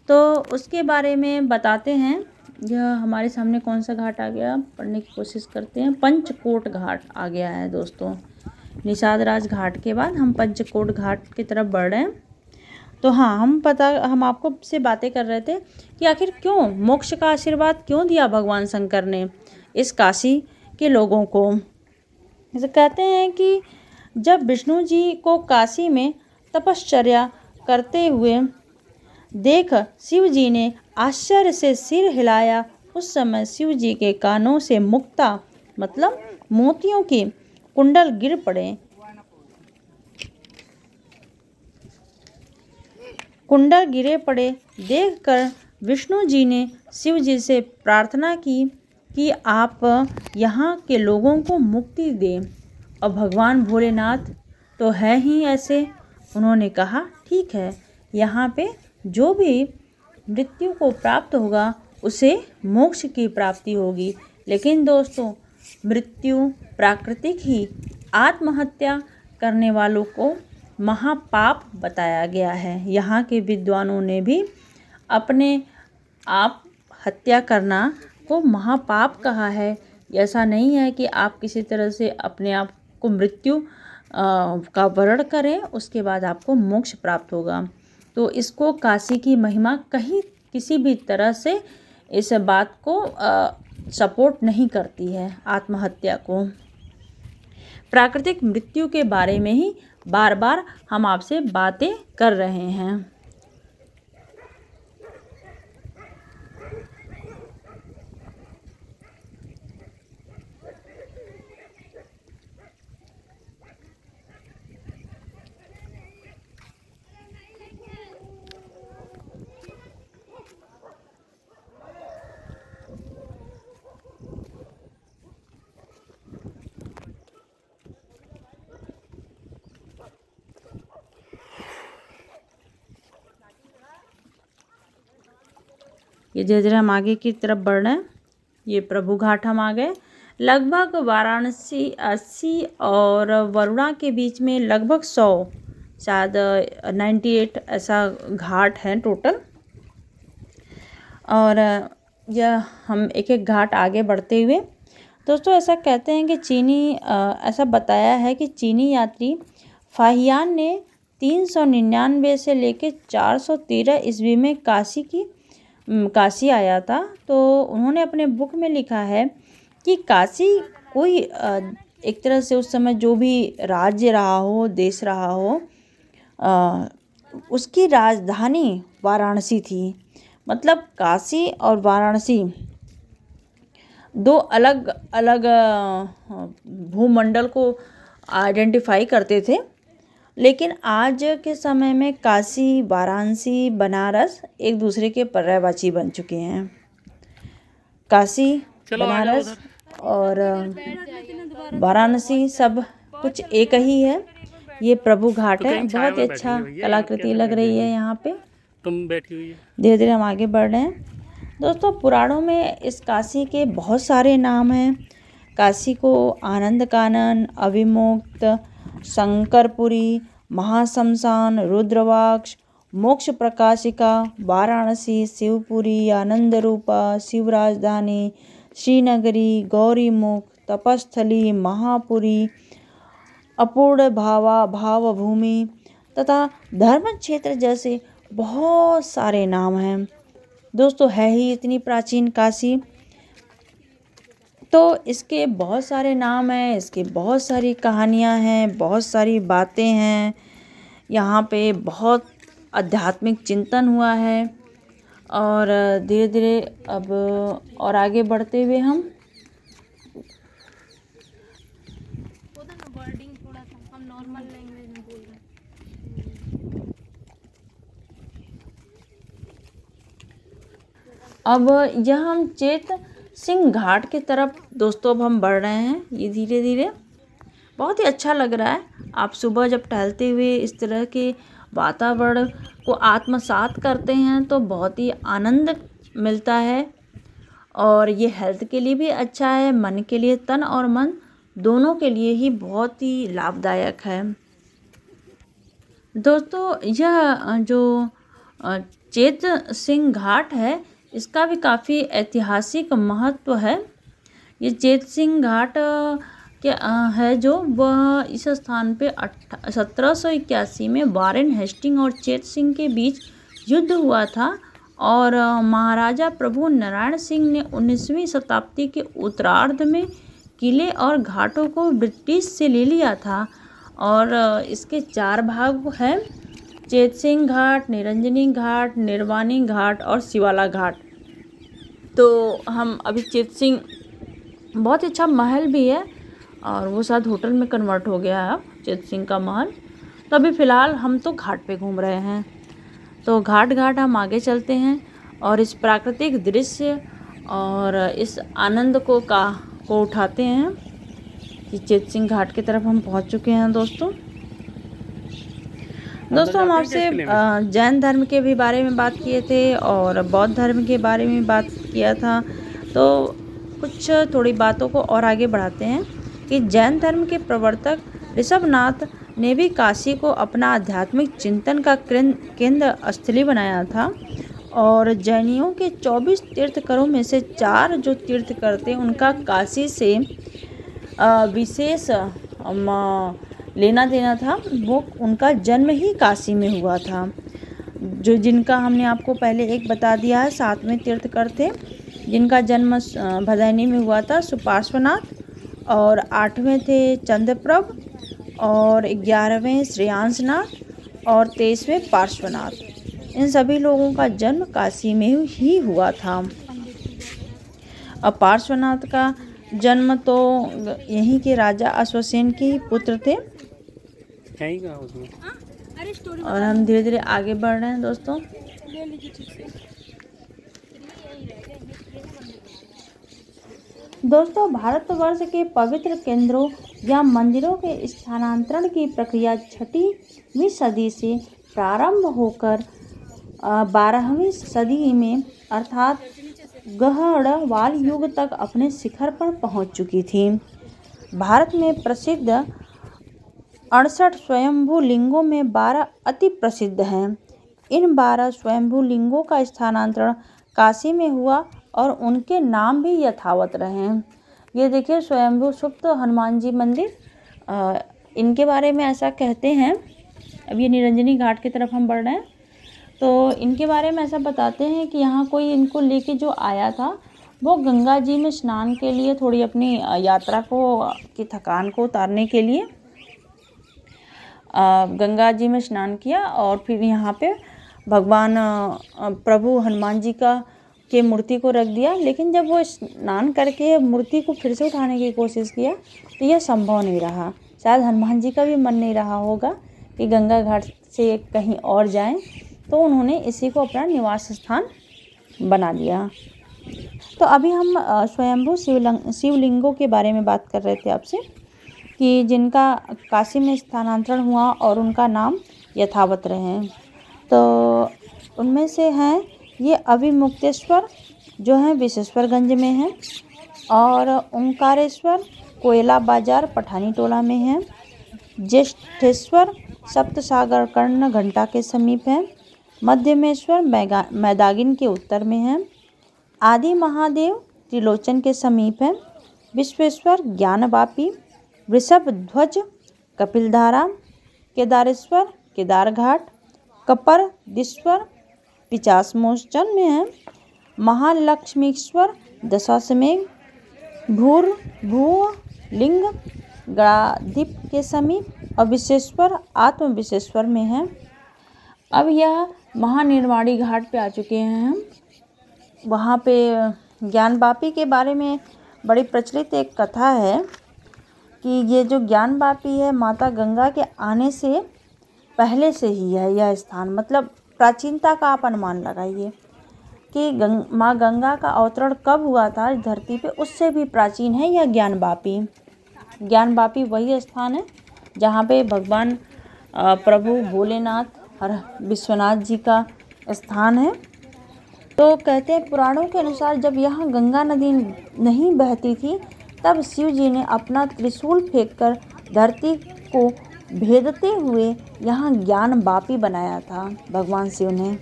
तो उसके बारे में बताते हैं। यह हमारे सामने कौन सा घाट आ गया, पढ़ने की कोशिश करते हैं। पंचकोट घाट आ गया है दोस्तों। निषाद राज घाट के बाद हम पंचकोट घाट की तरफ बढ़ रहे हैं। तो हाँ, हम आपको से बातें कर रहे थे कि आखिर क्यों मोक्ष का आशीर्वाद क्यों दिया भगवान शंकर ने इस काशी के लोगों को। जैसे कहते हैं कि जब विष्णु जी को काशी में तपश्चर्या करते हुए देख शिव जी ने आश्चर्य से सिर हिलाया, उस समय शिव जी के कानों से मुक्ता मतलब मोतियों की कुंडल गिर पड़े। कुंडल गिरे पड़े देखकर विष्णु जी ने शिव जी से प्रार्थना की कि आप यहाँ के लोगों को मुक्ति दें। और भगवान भोलेनाथ तो है ही ऐसे, उन्होंने कहा ठीक है, यहाँ पे जो भी मृत्यु को प्राप्त होगा उसे मोक्ष की प्राप्ति होगी। लेकिन दोस्तों, मृत्यु प्राकृतिक ही, आत्महत्या करने वालों को महापाप बताया गया है। यहाँ के विद्वानों ने भी अपने आप हत्या करना को महापाप कहा है। ऐसा नहीं है कि आप किसी तरह से अपने आप को मृत्यु का वरण करें उसके बाद आपको मोक्ष प्राप्त होगा। तो इसको काशी की महिमा कहीं किसी भी तरह से इस बात को सपोर्ट नहीं करती है, आत्महत्या को। प्राकृतिक मृत्यु के बारे में ही बार बार हम आपसे बातें कर रहे हैं। ये धीरे धीरे हम आगे की तरफ बढ़ रहे हैं। ये प्रभु घाट हम आ गए। लगभग वाराणसी 80 और वरुणा के बीच में लगभग 100 शायद 98 ऐसा घाट है टोटल। और यह हम एक एक घाट आगे बढ़ते हुए दोस्तों, ऐसा कहते हैं कि ऐसा बताया है कि चीनी यात्री फाहियान ने 399 से लेकर 413 ईस्वी में काशी आया था। तो उन्होंने अपने बुक में लिखा है कि काशी कोई एक तरह से उस समय जो भी राज्य रहा हो, देश रहा हो, उसकी राजधानी वाराणसी थी। मतलब काशी और वाराणसी दो अलग अलग भूमंडल को आइडेंटिफाई करते थे। लेकिन आज के समय में काशी, वाराणसी, बनारस एक दूसरे के पर्यायवाची बन चुके हैं। काशी, बनारस और वाराणसी सब कुछ एक ही है। ये प्रभु घाट है, बहुत ही अच्छा कलाकृति लग रही है यहाँ पे। तुम बैठी हुई है। धीरे धीरे हम आगे बढ़ रहे हैं दोस्तों। पुराणों में इस काशी के बहुत सारे नाम हैं। काशी को आनंद कानन, अविमुक्त, शंकरपुरी, महाशमशान, रुद्रवाक्ष, मोक्ष प्रकाशिका, वाराणसी, शिवपुरी, आनंद रूपा, शिव राजधानी, श्रीनगरी, गौरीमुख, तपस्थली, महापुरी, अपूर्ण भावभूमि तथा धर्म क्षेत्र जैसे बहुत सारे नाम हैं दोस्तों। है ही इतनी प्राचीन काशी, तो इसके बहुत सारे नाम हैं, इसके बहुत सारी कहानियाँ हैं, बहुत सारी बातें हैं। यहाँ पे बहुत आध्यात्मिक चिंतन हुआ है। और धीरे धीरे अब और आगे बढ़ते हुए हम वर्डिंग थोड़ा सा हम नॉर्मल लैंग्वेज में बोल रहे हैं। अब यह हम चेत सिंह घाट की तरफ दोस्तों अब हम बढ़ रहे हैं। ये धीरे धीरे बहुत ही अच्छा लग रहा है। आप सुबह जब टहलते हुए इस तरह के वातावरण को आत्मसात करते हैं तो बहुत ही आनंद मिलता है। और ये हेल्थ के लिए भी अच्छा है, मन के लिए, तन और मन दोनों के लिए ही बहुत ही लाभदायक है। दोस्तों यह जो चेत सिंह घाट है, इसका भी काफ़ी ऐतिहासिक महत्व है। ये चेत सिंह घाट है जो वह इस स्थान पे 1781 में वारेन हेस्टिंग और चेत सिंह के बीच युद्ध हुआ था और महाराजा प्रभु नारायण सिंह ने 19वीं शताब्दी के उत्तरार्ध में किले और घाटों को ब्रिटिश से ले लिया था और इसके 4 भाग हैं, चेत सिंह घाट, निरंजनी घाट, निर्वाणी घाट और शिवाला घाट। तो हम अभी चेत सिंह बहुत अच्छा महल भी है और वो शायद होटल में कन्वर्ट हो गया है अब चेत सिंह का महल। तो अभी फ़िलहाल हम तो घाट पे घूम रहे हैं, तो घाट हम आगे चलते हैं और इस प्राकृतिक दृश्य और इस आनंद को उठाते हैं कि चेत सिंह घाट की तरफ हम पहुंच चुके हैं। दोस्तों हम आपसे जैन धर्म के भी बारे में बात किए थे और बौद्ध धर्म के बारे में बात किया था, तो कुछ थोड़ी बातों को और आगे बढ़ाते हैं कि जैन धर्म के प्रवर्तक ऋषभनाथ ने भी काशी को अपना आध्यात्मिक चिंतन का केंद्र स्थली बनाया था और जैनियों के 24 तीर्थकरों में से 4 जो तीर्थकर थे उनका काशी से विशेष लेना देना था। वो उनका जन्म ही काशी में हुआ था। जो जिनका हमने आपको पहले एक बता दिया है, 7वें तीर्थकर थे जिनका जन्म भदैनी में हुआ था, सुपार्श्वनाथ, और 8वें थे चंद्रप्रभ, और 11वें श्रेयांसनाथ और 23वें पार्श्वनाथ। इन सभी लोगों का जन्म काशी में ही हुआ था। अब पार्श्वनाथ का जन्म तो यहीं के राजा अश्वसेन के ही पुत्र थे। और हम धीरे धीरे आगे बढ़ रहे हैं। दोस्तों भारतवर्ष के पवित्र केंद्रों या मंदिरों के स्थानांतरण की प्रक्रिया 6वीं सदी से प्रारंभ होकर 12वीं सदी में अर्थात गढ़वाल युग तक अपने शिखर पर पहुंच चुकी थी। भारत में प्रसिद्ध 68 स्वयंभू लिंगों में 12 अति प्रसिद्ध हैं। इन 12 स्वयंभू लिंगों का स्थानांतरण काशी में हुआ और उनके नाम भी यथावत रहे। ये देखिए स्वयंभू सुप्त हनुमान जी मंदिर, इनके बारे में ऐसा कहते हैं। अब ये निरंजनी घाट की तरफ हम बढ़ रहे हैं, तो इनके बारे में ऐसा बताते हैं कि यहाँ कोई इनको लेके जो आया था वो गंगा जी में स्नान के लिए, थोड़ी अपनी यात्रा की थकान को उतारने के लिए गंगा जी में स्नान किया और फिर यहाँ पे भगवान प्रभु हनुमान जी के मूर्ति को रख दिया। लेकिन जब वो स्नान करके मूर्ति को फिर से उठाने की कोशिश किया तो यह संभव नहीं रहा। शायद हनुमान जी का भी मन नहीं रहा होगा कि गंगा घाट से कहीं और जाएं, तो उन्होंने इसी को अपना निवास स्थान बना लिया। तो अभी हम स्वयंभू शिवलिंगों के बारे में बात कर रहे थे आपसे कि जिनका काशी में स्थानांतरण हुआ और उनका नाम यथावत रहे। तो उनमें से हैं ये अभिमुक्तेश्वर जो है विशेश्वरगंज में है, और ओंकारेश्वर कोयला बाजार पठानी टोला में है। ज्येष्ठेश्वर सप्तसागर कर्ण घंटा के समीप है। मध्यमेश्वर मैदागिन के उत्तर में है। आदि महादेव त्रिलोचन के समीप है। विश्वेश्वर ज्ञानवापी, वृषभ ध्वज कपिलधारा, केदारेश्वर केदारघाट, कपरदीश्वर पिचासमोचन में है। महालक्ष्मीश्वर दशाश्वमेध, भूलिंग गणाधिप के समीप, और विश्वेश्वर आत्म विश्वेश्वर में है। अब यह महानिर्वाणी घाट पे आ चुके हैं हम। वहाँ पे ज्ञानवापी के बारे में बड़ी प्रचलित एक कथा है कि ये जो ज्ञानवापी है माता गंगा के आने से पहले से ही है यह स्थान। मतलब प्राचीनता का आप अनुमान लगाइए कि माँ गंगा का अवतरण कब हुआ था इस धरती पे, उससे भी प्राचीन है यह ज्ञानवापी। ज्ञानवापी वही स्थान है जहाँ पे भगवान प्रभु भोलेनाथ और विश्वनाथ जी का स्थान है। तो कहते हैं पुराणों के अनुसार जब यहाँ गंगा नदी नहीं बहती थी तब शिव जी ने अपना त्रिशूल फेंककर धरती को भेदते हुए यहाँ ज्ञान वापी बनाया था भगवान शिव ने।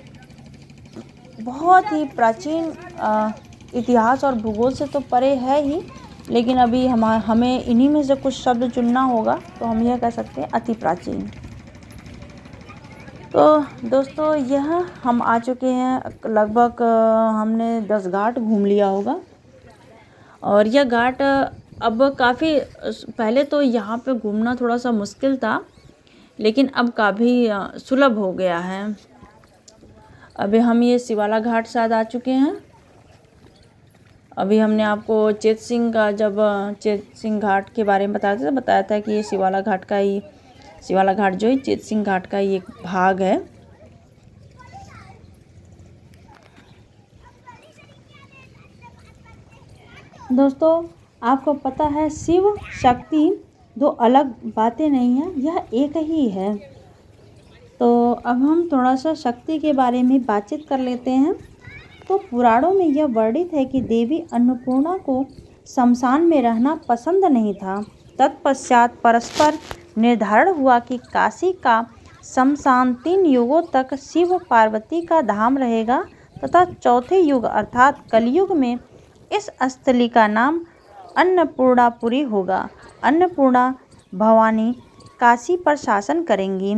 बहुत ही प्राचीन इतिहास और भूगोल से तो परे है ही, लेकिन अभी हमें इन्हीं में से कुछ शब्द चुनना होगा, तो हम यह कह सकते हैं अति प्राचीन। तो दोस्तों यह हम आ चुके हैं, लगभग हमने 10 घाट घूम लिया होगा। और यह घाट अब काफ़ी, पहले तो यहाँ पे घूमना थोड़ा सा मुश्किल था, लेकिन अब काफ़ी सुलभ हो गया है। अभी हम ये शिवाला घाट शायद आ चुके हैं। अभी हमने आपको चेत सिंह घाट के बारे में बताया था कि ये शिवाला घाट जो है चेत सिंह घाट का ही एक भाग है। दोस्तों आपको पता है, शिव शक्ति दो अलग बातें नहीं हैं, यह एक ही है। तो अब हम थोड़ा सा शक्ति के बारे में बातचीत कर लेते हैं। तो पुराणों में यह वर्णित है कि देवी अन्नपूर्णा को शमशान में रहना पसंद नहीं था। तत्पश्चात परस्पर निर्धारण हुआ कि काशी का शमशान 3 युगों तक शिव पार्वती का धाम रहेगा तथा चौथे युग अर्थात कलयुग में इस स्थली का नाम अन्नपूर्णापुरी होगा। अन्नपूर्णा भवानी काशी पर शासन करेंगी।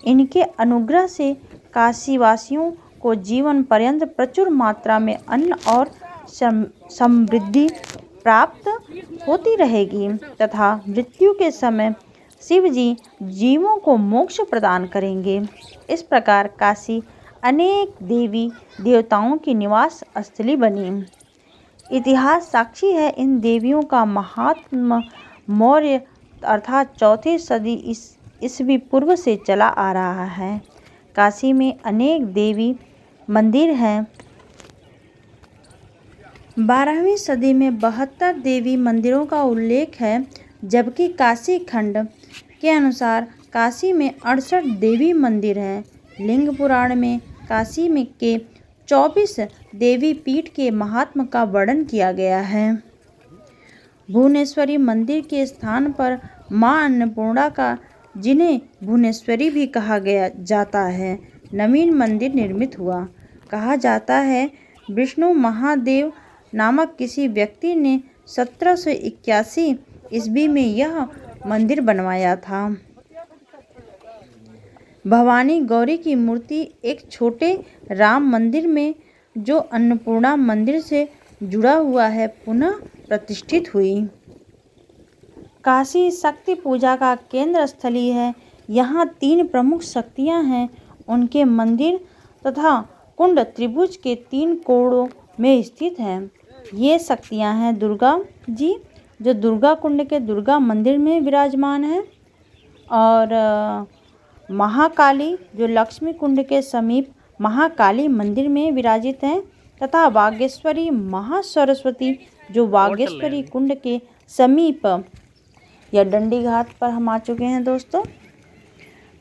इनके अनुग्रह से काशीवासियों को जीवन पर्यंत प्रचुर मात्रा में अन्न और समृद्धि प्राप्त होती रहेगी तथा मृत्यु के समय शिव जी जीवों को मोक्ष प्रदान करेंगे। इस प्रकार काशी अनेक देवी देवताओं की निवास स्थली बनी। इतिहास साक्षी है इन देवियों का महात्म्य मौर्य अर्थात 4वीं सदी ईस्वी पूर्व से चला आ रहा है। काशी में अनेक देवी मंदिर हैं। 12वीं सदी में 72 देवी मंदिरों का उल्लेख है, जबकि काशी खंड के अनुसार काशी में 68 देवी मंदिर हैं। लिंग पुराण में काशी में के 24 देवी पीठ के महात्म का वर्णन किया गया है। भुवनेश्वरी मंदिर के स्थान पर मां अन्नपूर्णा का, जिन्हें भुवनेश्वरी भी कहा जाता है, नवीन मंदिर निर्मित हुआ। कहा जाता है विष्णु महादेव नामक किसी व्यक्ति ने 1781 ईस्वी में यह मंदिर बनवाया था। भवानी गौरी की मूर्ति एक छोटे राम मंदिर में, जो अन्नपूर्णा मंदिर से जुड़ा हुआ है, पुनः प्रतिष्ठित हुई। काशी शक्ति पूजा का केंद्र स्थली है। यहाँ 3 प्रमुख शक्तियाँ हैं। उनके मंदिर तथा कुंड त्रिभुज के 3 कोणों में स्थित हैं। ये शक्तियाँ हैं दुर्गा जी, जो दुर्गा कुंड के दुर्गा मंदिर में विराजमान है, और महाकाली, जो लक्ष्मी कुंड के समीप महाकाली मंदिर में विराजित हैं, तथा वागेश्वरी महासरस्वती, जो वागेश्वरी कुंड के समीप या डंडी घाट पर हम आ चुके हैं। दोस्तों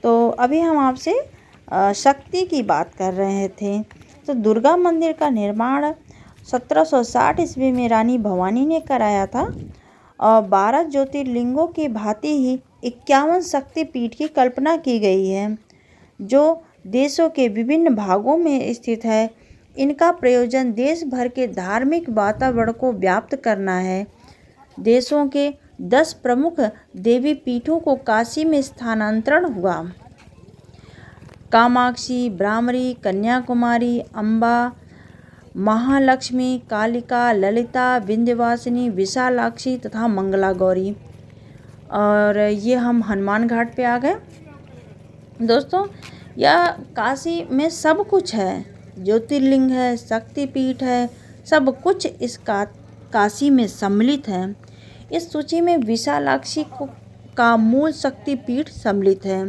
तो अभी हम आपसे शक्ति की बात कर रहे थे। तो दुर्गा मंदिर का निर्माण 1760 ईस्वी में रानी भवानी ने कराया था, और 12 ज्योतिर्लिंगों की भांति ही 51 शक्तिपीठ की कल्पना की गई है, जो देशों के विभिन्न भागों में स्थित है। इनका प्रयोजन देश भर के धार्मिक वातावरण को व्याप्त करना है। देशों के 10 प्रमुख देवी पीठों को काशी में स्थानांतरण हुआ। कामाक्षी, ब्राह्मणी, कन्याकुमारी, अम्बा, महालक्ष्मी, कालिका, ललिता, विंध्यवासिनी, विशालाक्षी तथा मंगला गौरी। और ये हम हनुमान घाट पे आ गए। दोस्तों यह काशी में सब कुछ है, ज्योतिर्लिंग है, शक्तिपीठ है, सब कुछ इस काशी में सम्मिलित है। इस सूची में विशालाक्षी का मूल शक्तिपीठ सम्मिलित है।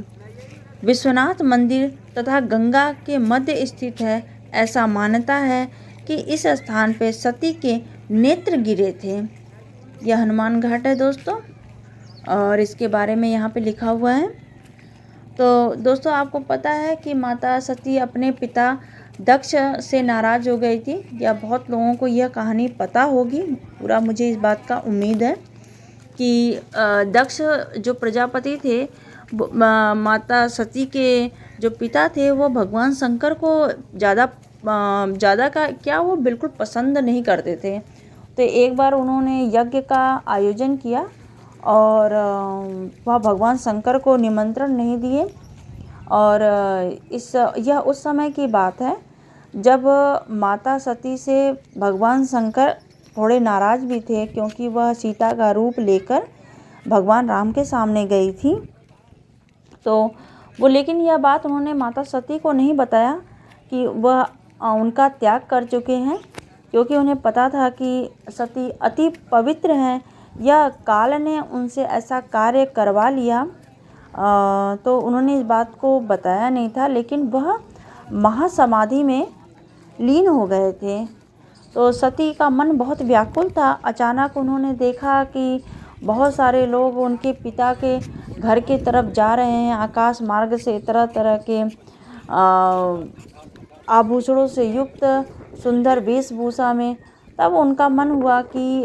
विश्वनाथ मंदिर तथा गंगा के मध्य स्थित है। ऐसा मान्यता है कि इस स्थान पर सती के नेत्र गिरे थे। यह हनुमान घाट है दोस्तों, और इसके बारे में यहाँ पे लिखा हुआ है। तो दोस्तों आपको पता है कि माता सती अपने पिता दक्ष से नाराज़ हो गई थी, या बहुत लोगों को यह कहानी पता होगी, पूरा मुझे इस बात का उम्मीद है कि दक्ष जो प्रजापति थे माता सती के जो पिता थे वो भगवान शंकर को ज़्यादा का क्या वो बिल्कुल पसंद नहीं करते थे। तो एक बार उन्होंने यज्ञ का आयोजन किया और वह भगवान शंकर को निमंत्रण नहीं दिए। और यह उस समय की बात है जब माता सती से भगवान शंकर थोड़े नाराज़ भी थे, क्योंकि वह सीता का रूप लेकर भगवान राम के सामने गई थी। तो लेकिन यह बात उन्होंने माता सती को नहीं बताया कि वह उनका त्याग कर चुके हैं, क्योंकि उन्हें पता था कि सती अति पवित्र हैं। यह काल ने उनसे ऐसा कार्य करवा लिया, तो उन्होंने इस बात को बताया नहीं था, लेकिन वह महासमाधि में लीन हो गए थे। तो सती का मन बहुत व्याकुल था। अचानक उन्होंने देखा कि बहुत सारे लोग उनके पिता के घर के तरफ जा रहे हैं, आकाश मार्ग से तरह तरह के आभूषणों से युक्त सुंदर वेशभूषा में। तब उनका मन हुआ कि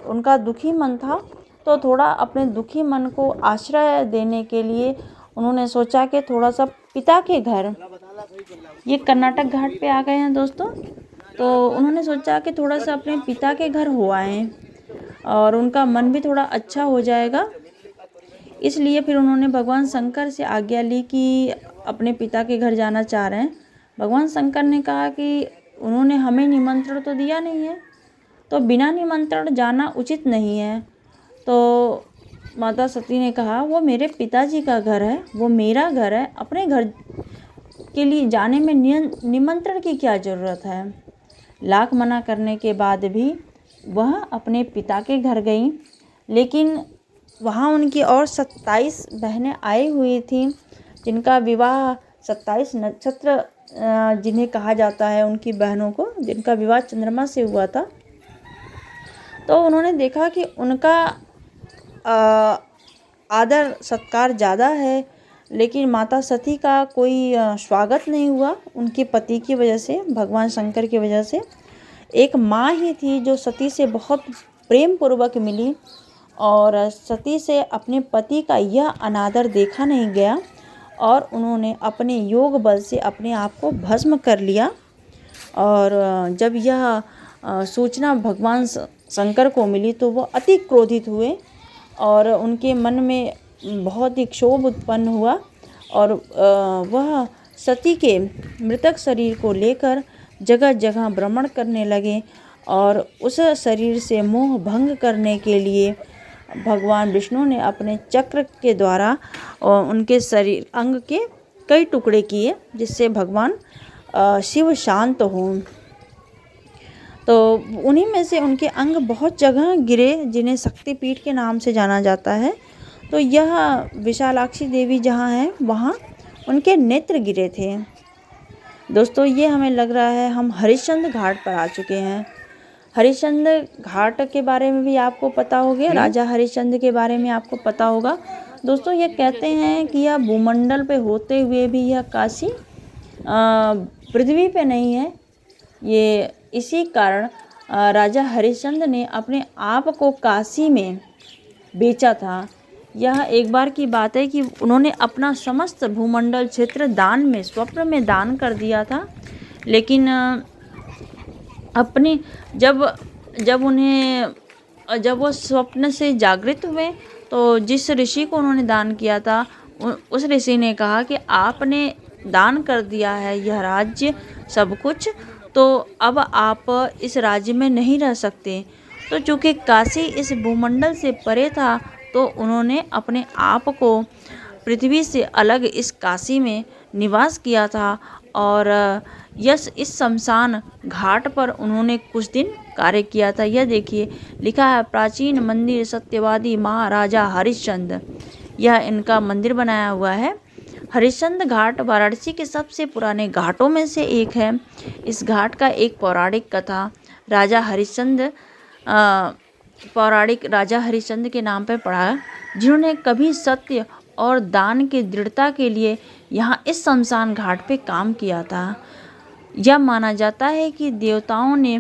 उनका दुखी मन था, तो थोड़ा अपने दुखी मन को आश्रय देने के लिए उन्होंने सोचा कि थोड़ा सा पिता के घर, ये कर्नाटक घाट पे आ गए हैं दोस्तों, तो उन्होंने सोचा कि थोड़ा सा अपने पिता के घर हो आएँ और उनका मन भी थोड़ा अच्छा हो जाएगा। इसलिए फिर उन्होंने भगवान शंकर से आज्ञा ली कि अपने पिता के घर जाना चाह रहे हैं। भगवान शंकर ने कहा कि उन्होंने हमें निमंत्रण तो दिया नहीं है, तो बिना निमंत्रण जाना उचित नहीं है। तो माता सती ने कहा वो मेरे पिताजी का घर है, वो मेरा घर है, अपने घर के लिए जाने में निमंत्रण की क्या ज़रूरत है। लाख मना करने के बाद भी वह अपने पिता के घर गई, लेकिन वहाँ उनकी और 27 बहनें आई हुई थी, जिनका विवाह 27 नक्षत्र जिन्हें कहा जाता है, उनकी बहनों को, जिनका विवाह चंद्रमा से हुआ था। तो उन्होंने देखा कि उनका आदर सत्कार ज़्यादा है, लेकिन माता सती का कोई स्वागत नहीं हुआ उनके पति की वजह से, भगवान शंकर की वजह से। एक माँ ही थी जो सती से बहुत प्रेम पूर्वक मिली, और सती से अपने पति का यह अनादर देखा नहीं गया और उन्होंने अपने योग बल से अपने आप को भस्म कर लिया। और जब यह सूचना भगवान शंकर को मिली तो वो अति क्रोधित हुए और उनके मन में बहुत ही क्षोभ उत्पन्न हुआ, और वह सती के मृतक शरीर को लेकर जगह जगह भ्रमण करने लगे। और उस शरीर से मोह भंग करने के लिए भगवान विष्णु ने अपने चक्र के द्वारा उनके शरीर अंग के कई टुकड़े किए, जिससे भगवान शिव शांत हों। तो उन्हीं में से उनके अंग बहुत जगह गिरे, जिन्हें शक्तिपीठ के नाम से जाना जाता है। तो यह विशालाक्षी देवी जहाँ है वहाँ उनके नेत्र गिरे थे। दोस्तों ये हमें लग रहा है हम हरिश्चंद्र घाट पर आ चुके हैं। हरिश्चंद्र घाट के बारे में भी आपको पता होगा, राजा हरिश्चंद्र के बारे में आपको पता होगा। दोस्तों ये कहते हैं कि यह भूमंडल पे होते हुए भी यह काशी पृथ्वी पे नहीं है। ये इसी कारण राजा हरिश्चंद्र ने अपने आप को काशी में बेचा था। यह एक बार की बात है कि उन्होंने अपना समस्त भूमंडल क्षेत्र दान में, स्वप्न में दान कर दिया था। लेकिन अपने जब वो स्वप्न से जागृत हुए तो जिस ऋषि को उन्होंने दान किया था उस ऋषि ने कहा कि आपने दान कर दिया है यह राज्य सब कुछ, तो अब आप इस राज्य में नहीं रह सकते। तो चूँकि काशी इस भूमंडल से परे था तो उन्होंने अपने आप को पृथ्वी से अलग इस काशी में निवास किया था और इस शमशान घाट पर उन्होंने कुछ दिन कार्य किया था। यह देखिए लिखा है प्राचीन मंदिर सत्यवादी महाराजा हरिश्चंद्र, यह इनका मंदिर बनाया हुआ है। हरिश्चंद्र घाट वाराणसी के सबसे पुराने घाटों में से एक है। इस घाट का एक पौराणिक कथा पौराणिक राजा हरिश्चंद्र के नाम पर पड़ा, जिन्होंने कभी सत्य और दान की दृढ़ता के लिए यहाँ इस शमशान घाट पे काम किया था। यह माना जाता है कि देवताओं ने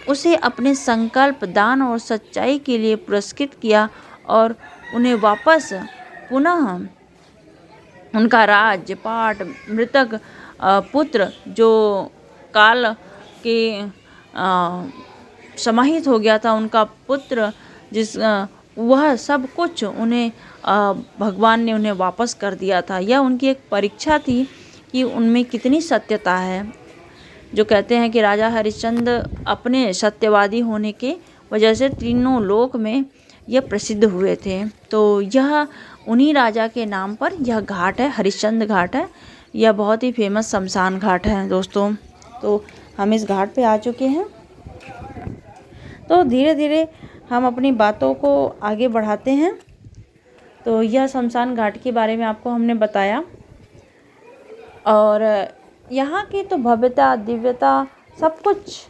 उसे अपने संकल्प, दान और सच्चाई के लिए पुरस्कृत किया और उन्हें वापस पुनः उनका राज्य पाट मृतक पुत्र जो काल के समाहित हो गया था, उनका पुत्र वह सब कुछ उन्हें भगवान ने उन्हें वापस कर दिया था। यह उनकी एक परीक्षा थी कि उनमें कितनी सत्यता है। जो कहते हैं कि राजा हरिश्चंद्र अपने सत्यवादी होने के वजह से तीनों लोक में यह प्रसिद्ध हुए थे। तो यह उन्हीं राजा के नाम पर यह घाट है, हरिश्चंद्र घाट है। यह बहुत ही फेमस शमशान घाट है दोस्तों। तो हम इस घाट पे आ चुके हैं। तो धीरे धीरे हम अपनी बातों को आगे बढ़ाते हैं। तो यह शमशान घाट के बारे में आपको हमने बताया, और यहाँ की तो भव्यता दिव्यता सब कुछ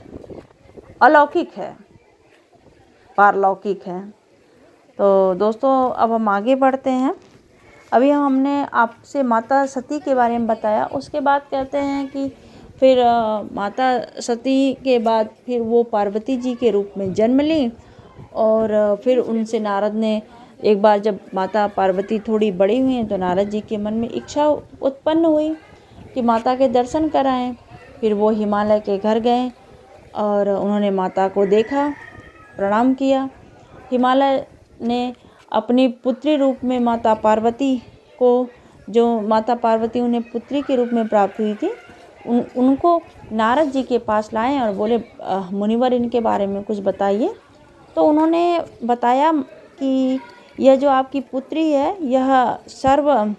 अलौकिक है, पारलौकिक है। तो दोस्तों अब हम आगे बढ़ते हैं। अभी हमने आपसे माता सती के बारे में बताया। उसके बाद कहते हैं कि फिर माता सती के बाद फिर वो पार्वती जी के रूप में जन्म ली, और फिर उनसे नारद ने एक बार जब माता पार्वती थोड़ी बड़ी हुई तो नारद जी के मन में इच्छा उत्पन्न हुई कि माता के दर्शन कराएं। फिर वो हिमालय के घर गए और उन्होंने माता को देखा, प्रणाम किया। हिमालय ने अपनी पुत्री रूप में माता पार्वती को, जो माता पार्वती उन्हें पुत्री के रूप में प्राप्त हुई थी, उनको नारद जी के पास लाए और बोले मुनिवर इनके बारे में कुछ बताइए। तो उन्होंने बताया कि यह जो आपकी पुत्री है यह सर्व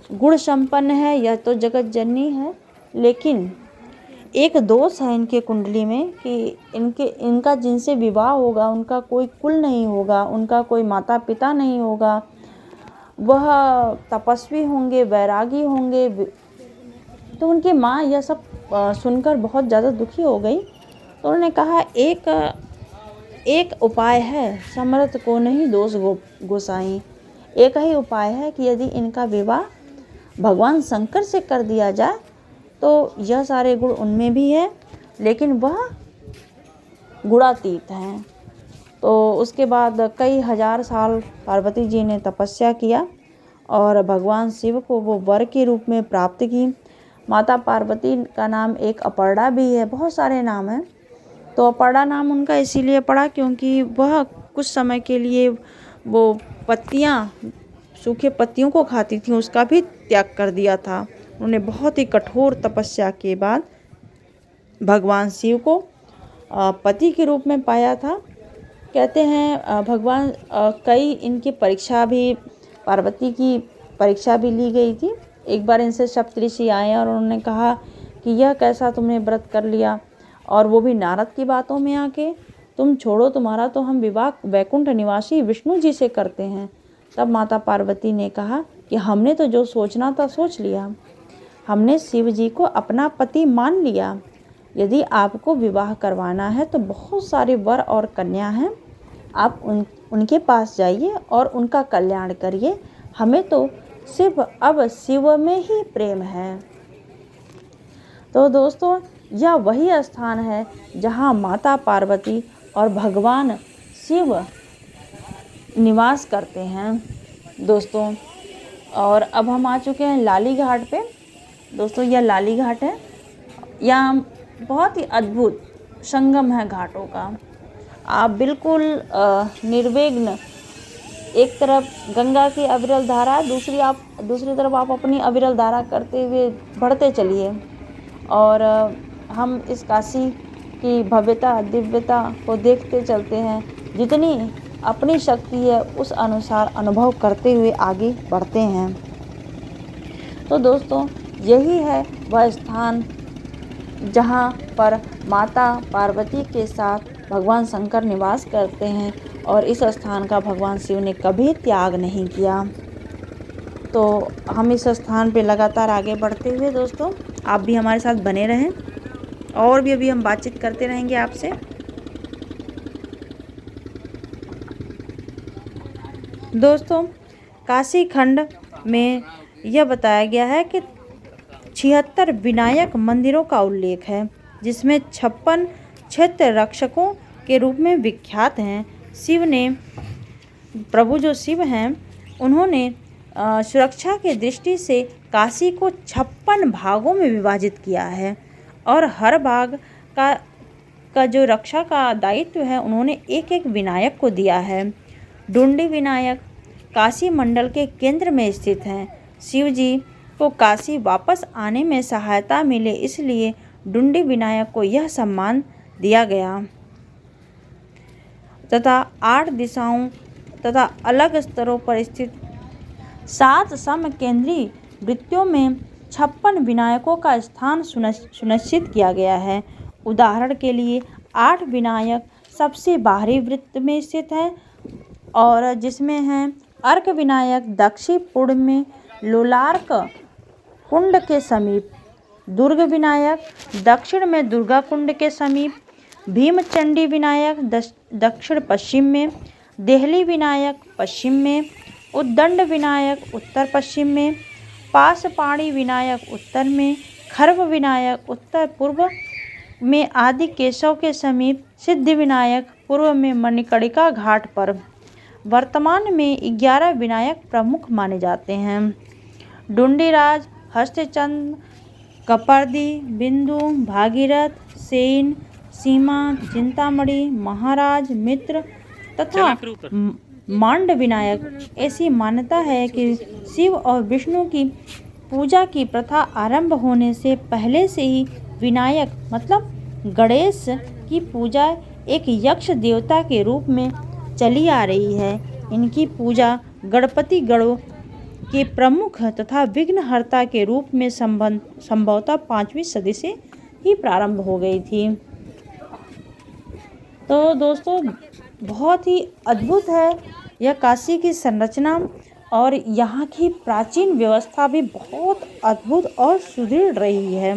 गुण संपन्न है, यह तो जगत जननी है, लेकिन एक दोष है इनके कुंडली में कि इनका जिनसे विवाह होगा उनका कोई कुल नहीं होगा, उनका कोई माता पिता नहीं होगा, वह तपस्वी होंगे, वैरागी होंगे। तो उनकी माँ यह सब सुनकर बहुत ज़्यादा दुखी हो गई। तो उन्होंने कहा एक उपाय है, समर्थ को नहीं दोष गोसाई। एक ही उपाय है कि यदि इनका विवाह भगवान शंकर से कर दिया जाए तो यह सारे गुण उनमें भी है, लेकिन वह गुणातीत हैं। तो उसके बाद कई हजार साल पार्वती जी ने तपस्या किया और भगवान शिव को वो वर के रूप में प्राप्त की। माता पार्वती का नाम एक अपर्णा भी है, बहुत सारे नाम हैं। तो अपर्णा नाम उनका इसीलिए पड़ा क्योंकि वह कुछ समय के लिए वो पत्तियाँ, सूखे पत्तियों को खाती थी, उसका भी त्याग कर दिया था। उन्होंने बहुत ही कठोर तपस्या के बाद भगवान शिव को पति के रूप में पाया था। कहते हैं भगवान कई इनकी परीक्षा भी, पार्वती की परीक्षा भी ली गई थी। एक बार इनसे सप्तऋषि आए और उन्होंने कहा कि यह कैसा तुमने व्रत कर लिया, और वो भी नारद की बातों में आके, तुम छोड़ो, तुम्हारा तो हम विवाह वैकुंठ निवासी विष्णु जी से करते हैं। तब माता पार्वती ने कहा कि हमने तो जो सोचना था सोच लिया, हमने शिव जी को अपना पति मान लिया। यदि आपको विवाह करवाना है तो बहुत सारे वर और कन्या हैं, आप उनके पास जाइए और उनका कल्याण करिए। हमें तो सिर्फ अब शिव में ही प्रेम है। तो दोस्तों यह वही स्थान है जहाँ माता पार्वती और भगवान शिव निवास करते हैं दोस्तों। और अब हम आ चुके हैं लाली घाट पे। दोस्तों यह लाली घाट है, यहाँ बहुत ही अद्भुत संगम है घाटों का। आप बिल्कुल निर्विघ्न, एक तरफ गंगा की अविरल धारा, दूसरी तरफ आप अपनी अविरल धारा करते हुए बढ़ते चलिए, और हम इस काशी की भव्यता दिव्यता को देखते चलते हैं। जितनी अपनी शक्ति है उस अनुसार अनुभव करते हुए आगे बढ़ते हैं। तो दोस्तों यही है वह स्थान जहाँ पर माता पार्वती के साथ भगवान शंकर निवास करते हैं, और इस स्थान का भगवान शिव ने कभी त्याग नहीं किया। तो हम इस स्थान पे लगातार आगे बढ़ते हुए दोस्तों, आप भी हमारे साथ बने रहें, और भी अभी हम बातचीत करते रहेंगे आपसे। दोस्तों काशी खंड में यह बताया गया है कि 76 विनायक मंदिरों का उल्लेख है, जिसमें 56 क्षेत्र रक्षकों के रूप में विख्यात हैं। शिव ने, प्रभु जो शिव हैं, उन्होंने सुरक्षा की दृष्टि से काशी को 56 भागों में विभाजित किया है और हर भाग का जो रक्षा का दायित्व है उन्होंने एक एक विनायक को दिया है। डुंडी विनायक काशी मंडल के केंद्र में स्थित हैं। शिव जी को काशी वापस आने में सहायता मिले इसलिए डुंडी विनायक को यह सम्मान दिया गया तथा 8 दिशाओं तथा अलग स्तरों पर स्थित 7 समकेंद्रीय वृत्तों में 56 विनायकों का स्थान सुनिश्चित किया गया है। उदाहरण के लिए 8 विनायक सबसे बाहरी वृत्त में स्थित हैं और जिसमें हैं अर्क विनायक दक्षिण पूर्व में लोलार्क कुंड के समीप, दुर्ग विनायक दक्षिण में दुर्गा कुंड के समीप, भीमचंडी विनायक दक्षिण पश्चिम में, देहली विनायक पश्चिम में, उद्दंड विनायक उत्तर पश्चिम में, पासपाणी विनायक उत्तर में, खर्व विनायक उत्तर पूर्व में आदि केशव के समीप, सिद्धि विनायक पूर्व में मणिकर्णिका घाट पर। वर्तमान में 11 विनायक प्रमुख माने जाते हैं। डुंडीराज, हस्तचंद, कपर्दी, बिंदु, भागीरथ, सेन, सीमा, चिंतामणि, महाराज, मित्र तथा मांड विनायक। ऐसी मान्यता है कि शिव और विष्णु की पूजा की प्रथा आरंभ होने से पहले से ही विनायक मतलब गणेश की पूजा एक यक्ष देवता के रूप में चली आ रही है। इनकी पूजा गणपति गणों के प्रमुख तथा विघ्नहर्ता के रूप में संभवतः 5वीं सदी से ही प्रारंभ हो गई थी। तो दोस्तों बहुत ही अद्भुत है यह काशी की संरचना और यहाँ की प्राचीन व्यवस्था भी बहुत अद्भुत और सुदृढ़ रही है।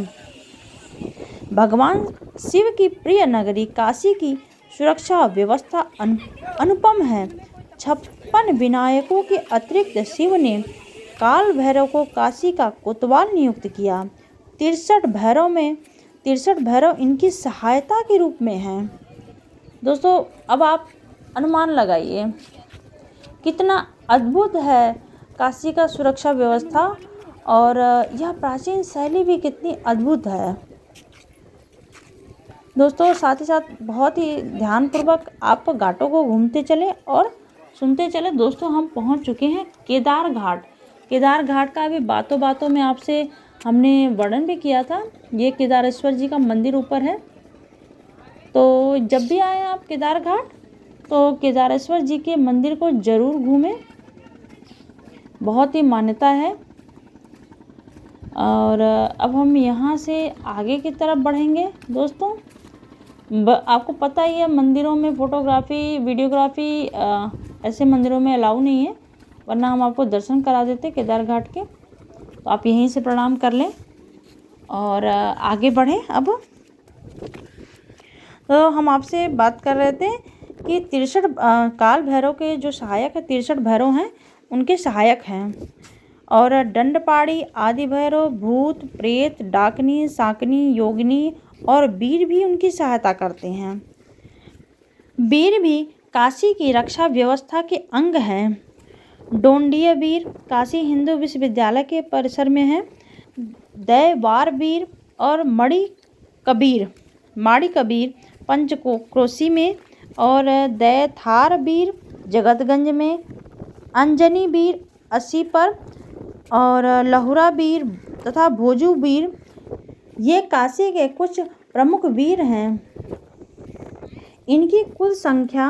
भगवान शिव की प्रिय नगरी काशी की सुरक्षा व्यवस्था अनुपम है। 56 विनायकों के अतिरिक्त शिव ने काल भैरव को काशी का कोतवाल नियुक्त किया। 63 भैरव इनकी सहायता के रूप में हैं। दोस्तों अब आप अनुमान लगाइए कितना अद्भुत है काशी का सुरक्षा व्यवस्था और यह प्राचीन शैली भी कितनी अद्भुत है। दोस्तों साथ ही साथ बहुत ही ध्यानपूर्वक आप घाटों को घूमते चलें और सुनते चलें। दोस्तों हम पहुंच चुके हैं केदार घाट। केदार घाट का भी बातों बातों में आपसे हमने वर्णन भी किया था। ये केदारेश्वर जी का मंदिर ऊपर है। तो जब भी आए आप केदार घाट तो केदारेश्वर जी के मंदिर को ज़रूर घूमें, बहुत ही मान्यता है। और अब हम यहाँ से आगे की तरफ बढ़ेंगे। दोस्तों आपको पता ही है मंदिरों में फ़ोटोग्राफ़ी वीडियोग्राफी ऐसे मंदिरों में अलाउ नहीं है, वरना हम आपको दर्शन करा देते केदार घाट के। तो आप यहीं से प्रणाम कर लें और आगे बढ़ें। अब तो हम आपसे बात कर रहे थे कि 63 काल भैरव के जो सहायक है 63 भैरव हैं उनके सहायक हैं और दंडपाणी, आदि भैरव, भूत, प्रेत, डाकनी, शाकनी, योगिनी और वीर भी उनकी सहायता करते हैं। वीर भी काशी की रक्षा व्यवस्था के अंग हैं। डोंडिय वीर काशी हिंदू विश्वविद्यालय के परिसर में है। दैवार वीर और माड़ी कबीर पंचक्रोशी में और दैथार वीर जगतगंज में, अंजनी वीर अस्सी पर और लहुरा वीर तथा भोजू वीर ये काशी के कुछ प्रमुख वीर हैं। इनकी कुल संख्या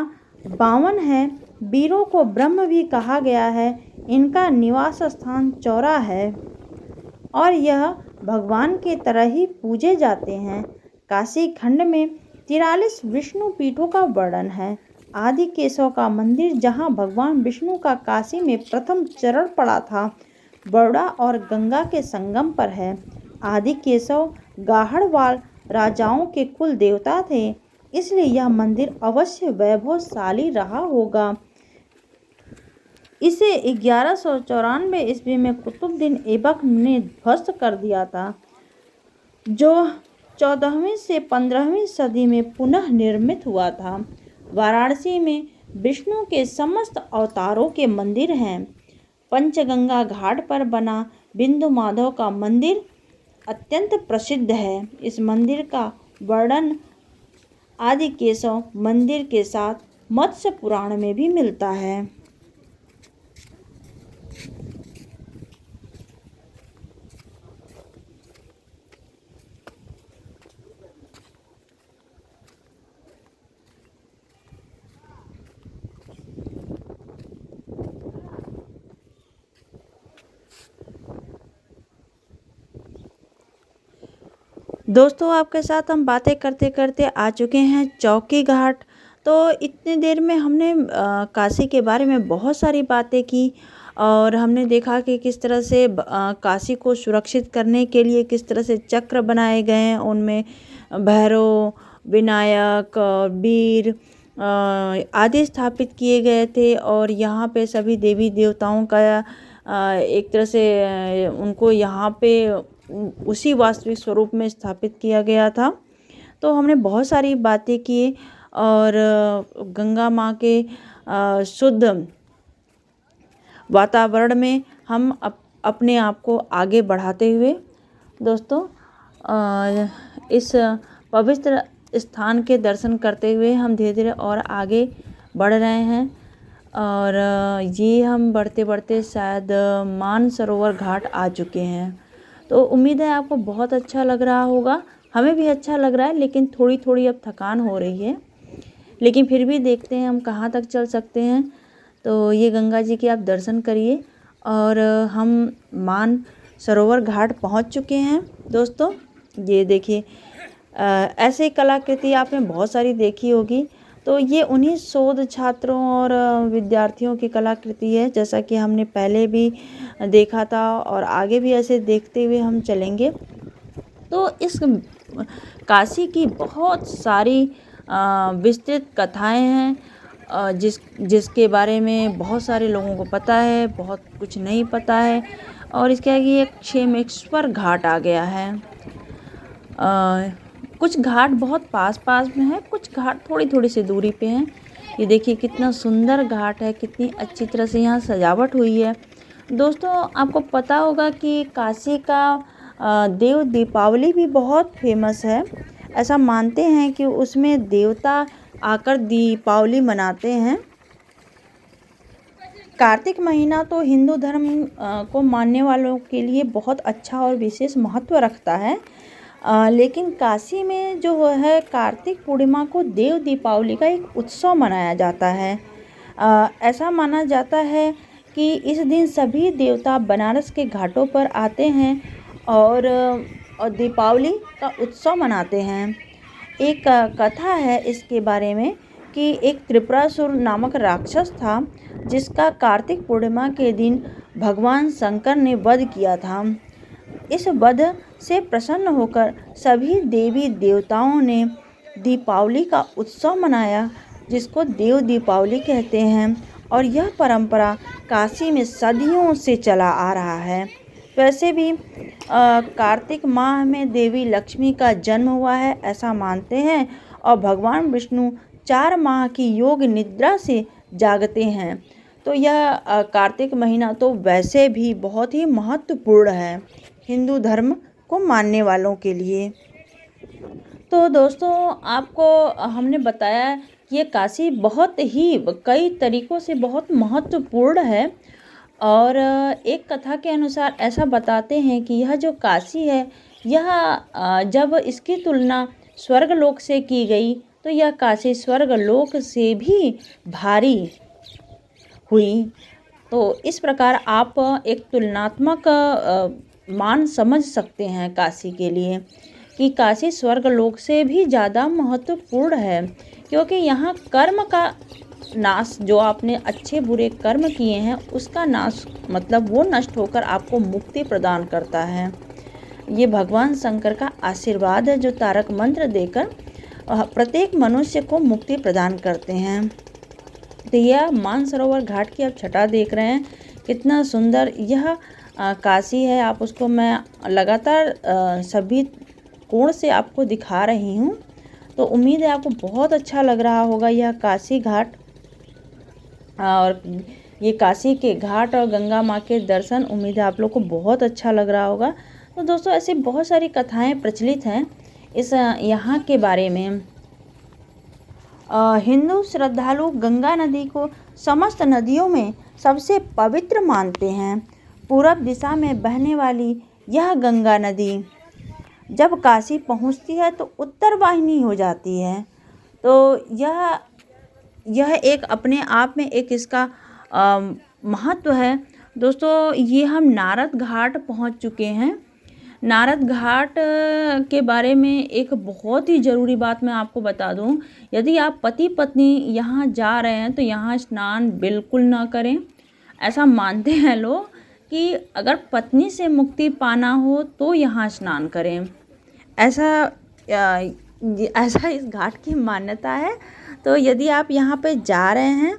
52 है। वीरों को ब्रह्म भी कहा गया है। इनका निवास स्थान चौरा है और यह भगवान की तरह ही पूजे जाते हैं। काशी खंड में 43 विष्णु पीठों का वर्णन है। आदि केशव का मंदिर जहाँ भगवान विष्णु का काशी में प्रथम चरण पड़ा था, बरोड़ा और गंगा के संगम पर है। आदि केशव गाहड़वाल राजाओं के कुल देवता थे, इसलिए यह मंदिर अवश्य वैभवशाली रहा होगा। इसे 1194 ईस्वी में कुतुबुद्दीन ऐबक ने ध्वस्त कर दिया था, जो 14वीं से 15वीं सदी में पुनः निर्मित हुआ था। वाराणसी में विष्णु के समस्त अवतारों के मंदिर हैं। पंचगंगा घाट पर बना बिंदु माधव का मंदिर अत्यंत प्रसिद्ध है। इस मंदिर का वर्णन आदि केशव मंदिर के साथ मत्स्य पुराण में भी मिलता है। दोस्तों, आपके साथ हम बातें करते करते आ चुके हैं चौकी घाट। तो इतनी देर में हमने काशी के बारे में बहुत सारी बातें की और हमने देखा कि किस तरह से काशी को सुरक्षित करने के लिए किस तरह से चक्र बनाए गए हैं, उनमें भैरव, विनायक और वीर आदि स्थापित किए गए थे। और यहाँ पे सभी देवी देवताओं का एक तरह से उनको यहाँ पे उसी वास्तविक स्वरूप में स्थापित किया गया था। तो हमने बहुत सारी बातें की और गंगा माँ के शुद्ध वातावरण में हम अपने आप को आगे बढ़ाते हुए दोस्तों इस पवित्र स्थान के दर्शन करते हुए हम धीरे धीरे और आगे बढ़ रहे हैं। और ये हम बढ़ते बढ़ते शायद मानसरोवर घाट आ चुके हैं। तो उम्मीद है आपको बहुत अच्छा लग रहा होगा। हमें भी अच्छा लग रहा है, लेकिन थोड़ी थोड़ी अब थकान हो रही है, लेकिन फिर भी देखते हैं हम कहाँ तक चल सकते हैं। तो ये गंगा जी के आप दर्शन करिए और हम मानसरोवर घाट पहुँच चुके हैं। दोस्तों ये देखिए, ऐसे कलाकृति आपने बहुत सारी देखी होगी। तो ये उन्हीं शोध छात्रों और विद्यार्थियों की कलाकृति है, जैसा कि हमने पहले भी देखा था और आगे भी ऐसे देखते हुए हम चलेंगे। तो इस काशी की बहुत सारी विस्तृत कथाएं हैं जिसके बारे में बहुत सारे लोगों को पता है, बहुत कुछ नहीं पता है। और इसके आगे एक क्षेमेश्वर घाट आ गया है। कुछ घाट बहुत पास पास में है, कुछ घाट थोड़ी थोड़ी सी दूरी पे हैं। ये देखिए कितना सुंदर घाट है, कितनी अच्छी तरह से यहाँ सजावट हुई है। दोस्तों आपको पता होगा कि काशी का देव दीपावली भी बहुत फेमस है। ऐसा मानते हैं कि उसमें देवता आकर दीपावली मनाते हैं। कार्तिक महीना तो हिंदू धर्म को मानने वालों के लिए बहुत अच्छा और विशेष महत्व रखता है। लेकिन काशी में जो है कार्तिक पूर्णिमा को देव दीपावली का एक उत्सव मनाया जाता है। ऐसा माना जाता है कि इस दिन सभी देवता बनारस के घाटों पर आते हैं और दीपावली का उत्सव मनाते हैं। एक कथा है इसके बारे में कि एक त्रिपुरासुर नामक राक्षस था, जिसका कार्तिक पूर्णिमा के दिन भगवान शंकर ने वध किया था। इस वध से प्रसन्न होकर सभी देवी देवताओं ने दीपावली का उत्सव मनाया, जिसको देव दीपावली कहते हैं। और यह परंपरा काशी में सदियों से चला आ रहा है। वैसे भी कार्तिक माह में देवी लक्ष्मी का जन्म हुआ है ऐसा मानते हैं, और भगवान विष्णु 4 माह की योग निद्रा से जागते हैं। तो यह कार्तिक महीना तो वैसे भी बहुत ही महत्वपूर्ण है हिंदू धर्म को मानने वालों के लिए। तो दोस्तों आपको हमने बताया कि ये काशी बहुत ही कई तरीक़ों से बहुत महत्वपूर्ण है। और एक कथा के अनुसार ऐसा बताते हैं कि यह जो काशी है, यह जब इसकी तुलना स्वर्गलोक से की गई तो यह काशी स्वर्गलोक से भी भारी हुई। तो इस प्रकार आप एक तुलनात्मक मान समझ सकते हैं काशी के लिए कि काशी स्वर्गलोक से भी ज़्यादा महत्वपूर्ण है, क्योंकि यहाँ कर्म का नाश, जो आपने अच्छे बुरे कर्म किए हैं उसका नाश, मतलब वो नष्ट होकर आपको मुक्ति प्रदान करता है। ये भगवान शंकर का आशीर्वाद है जो तारक मंत्र देकर प्रत्येक मनुष्य को मुक्ति प्रदान करते हैं। तो यह मानसरोवर घाट की आप छटा देख रहे हैं, कितना सुंदर यह काशी है। आप उसको मैं लगातार सभी कोण से आपको दिखा रही हूँ। तो उम्मीद है आपको बहुत अच्छा लग रहा होगा यह काशी घाट। और ये काशी के घाट और गंगा माँ के दर्शन, उम्मीद है आप लोग को बहुत अच्छा लग रहा होगा। तो दोस्तों ऐसी बहुत सारी कथाएं प्रचलित हैं इस यहाँ के बारे में। हिंदू श्रद्धालु गंगा नदी को समस्त नदियों में सबसे पवित्र मानते हैं। पूरब दिशा में बहने वाली यह गंगा नदी जब काशी पहुँचती है तो उत्तर वाहिनी हो जाती है। तो यह एक अपने आप में एक इसका महत्व है। दोस्तों ये हम नारद घाट पहुंच चुके हैं। नारद घाट के बारे में एक बहुत ही ज़रूरी बात मैं आपको बता दूं, यदि आप पति पत्नी यहाँ जा रहे हैं तो यहाँ स्नान बिल्कुल ना करें। ऐसा मानते हैं लोग कि अगर पत्नी से मुक्ति पाना हो तो यहाँ स्नान करें, ऐसा इस घाट की मान्यता है। तो यदि आप यहाँ पे जा रहे हैं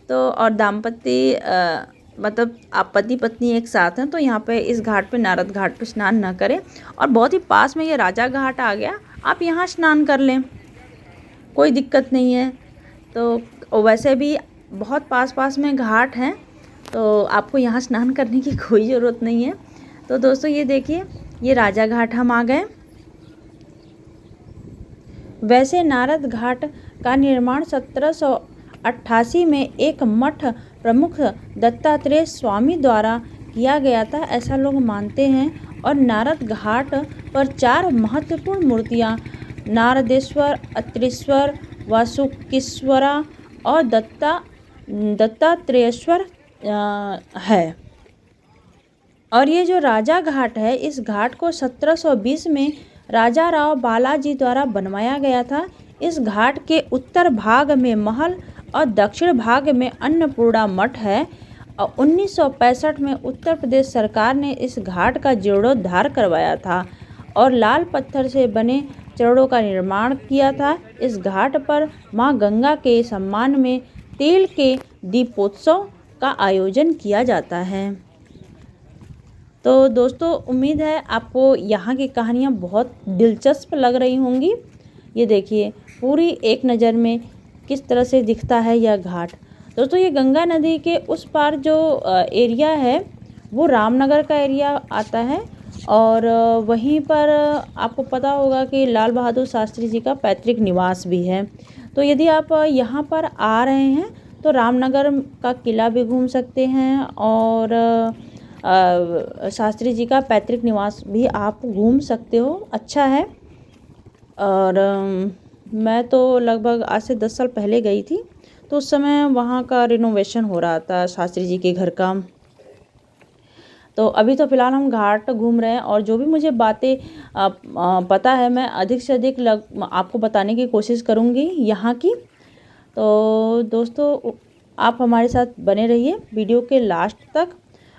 तो और दाम्पत्य मतलब आप पति पत्नी एक साथ हैं तो यहाँ पे इस घाट पे, नारद घाट पे स्नान ना करें। और बहुत ही पास में ये राजा घाट आ गया, आप यहाँ स्नान कर लें, कोई दिक्कत नहीं है। तो वैसे भी बहुत पास में घाट हैं तो आपको यहाँ स्नान करने की कोई ज़रूरत नहीं है। तो दोस्तों ये देखिए, ये राजा घाट हम आ गए। वैसे नारद घाट का निर्माण 1788 में एक मठ प्रमुख दत्तात्रेय स्वामी द्वारा किया गया था, ऐसा लोग मानते हैं। और नारद घाट पर 4 महत्वपूर्ण मूर्तियाँ नारदेश्वर, अत्रीश्वर, वासुकीश्वरा और दत्तात्रेयश्वर है। और ये जो राजा घाट है, इस घाट को 1720 में राजा राव बालाजी द्वारा बनवाया गया था। इस घाट के उत्तर भाग में महल और दक्षिण भाग में अन्नपूर्णा मठ है। और 1965 में उत्तर प्रदेश सरकार ने इस घाट का जीर्णोद्धार करवाया था और लाल पत्थर से बने चरणों का निर्माण किया था। इस घाट पर मां गंगा के सम्मान में तेल के दीपोत्सव का आयोजन किया जाता है। तो दोस्तों उम्मीद है आपको यहाँ की कहानियाँ बहुत दिलचस्प लग रही होंगी। ये देखिए पूरी एक नज़र में किस तरह से दिखता है यह घाट। दोस्तों ये गंगा नदी के उस पार जो एरिया है वो रामनगर का एरिया आता है। और वहीं पर आपको पता होगा कि लाल बहादुर शास्त्री जी का पैतृक निवास भी है। तो यदि आप यहाँ पर आ रहे हैं तो रामनगर का किला भी घूम सकते हैं और शास्त्री जी का पैतृक निवास भी आप घूम सकते हो, अच्छा है। और मैं तो लगभग आज से 10 साल पहले गई थी, तो उस समय वहाँ का रिनोवेशन हो रहा था शास्त्री जी के घर का। तो अभी तो फ़िलहाल हम घाट घूम रहे हैं और जो भी मुझे बातें पता है मैं अधिक से अधिक आपको बताने की कोशिश करूँगी यहाँ की। तो दोस्तों आप हमारे साथ बने रहिए वीडियो के लास्ट तक।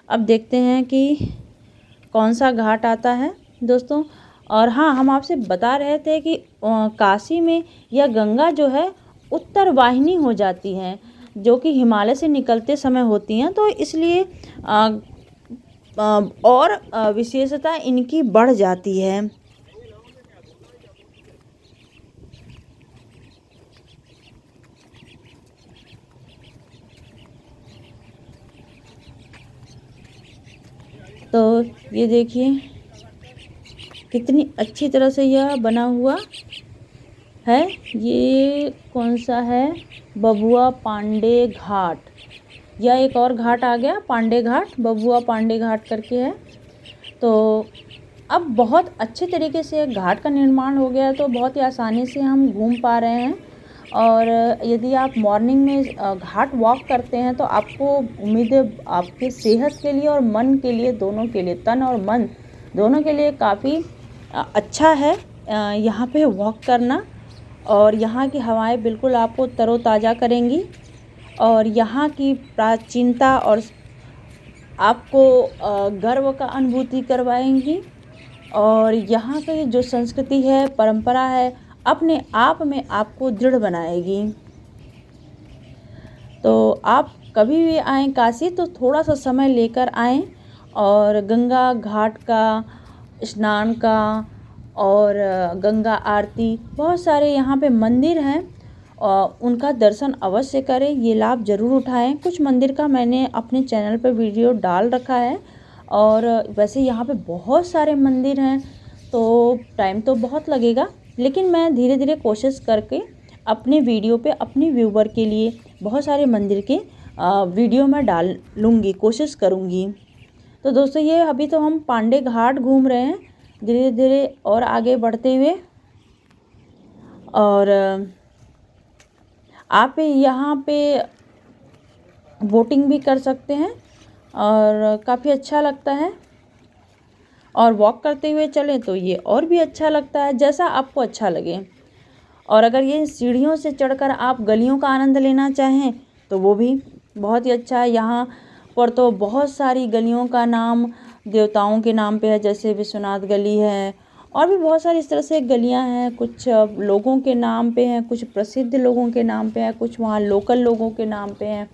अब देखते हैं कि कौन सा घाट आता है दोस्तों। और हाँ, हम आपसे बता रहे थे कि काशी में यह गंगा जो है उत्तर वाहिनी हो जाती हैं, जो कि हिमालय से निकलते समय होती हैं। तो इसलिए और विशेषता इनकी बढ़ जाती है। तो ये देखिए कितनी अच्छी तरह से यह बना हुआ है। ये कौन सा है, बबुआ पांडे घाट। यह एक और घाट आ गया, पांडे घाट, बबुआ पांडे घाट करके है। तो अब बहुत अच्छे तरीके से घाट का निर्माण हो गया है, तो बहुत ही आसानी से हम घूम पा रहे हैं। और यदि आप मॉर्निंग में घाट वॉक करते हैं तो आपको उम्मीद है आपकी सेहत के लिए और मन के लिए, दोनों के लिए, तन और मन दोनों के लिए काफ़ी अच्छा है यहाँ पे वॉक करना। और यहाँ की हवाएं बिल्कुल आपको तरोताज़ा करेंगी और यहाँ की प्राचीनता और आपको गर्व का अनुभूति करवाएंगी। और यहाँ की जो संस्कृति है, परंपरा है, अपने आप में आपको दृढ़ बनाएगी। तो आप कभी भी आएँ काशी तो थोड़ा सा समय लेकर आएँ और गंगा घाट का स्नान का और गंगा आरती, बहुत सारे यहाँ पे मंदिर हैं उनका दर्शन अवश्य करें, ये लाभ ज़रूर उठाएं। कुछ मंदिर का मैंने अपने चैनल पर वीडियो डाल रखा है, और वैसे यहाँ पे बहुत सारे मंदिर हैं तो टाइम तो बहुत लगेगा, लेकिन मैं धीरे धीरे कोशिश करके अपने वीडियो पे अपने व्यूवर के लिए बहुत सारे मंदिर के वीडियो मैं डाल लूँगी, कोशिश करूँगी। तो दोस्तों ये अभी तो हम पांडे घाट घूम रहे हैं धीरे धीरे और आगे बढ़ते हुए, और आप यहाँ पे बोटिंग भी कर सकते हैं और काफ़ी अच्छा लगता है, और वॉक करते हुए चलें तो ये और भी अच्छा लगता है, जैसा आपको अच्छा लगे। और अगर ये सीढ़ियों से चढ़कर आप गलियों का आनंद लेना चाहें तो वो भी बहुत ही अच्छा है। यहाँ पर तो बहुत सारी गलियों का नाम देवताओं के नाम पे है, जैसे विश्वनाथ गली है, और भी बहुत सारी इस तरह से गलियाँ हैं। कुछ लोगों के नाम पे हैं, कुछ प्रसिद्ध लोगों के नाम पे हैं, कुछ वहाँ लोकल लोगों के नाम पे हैं।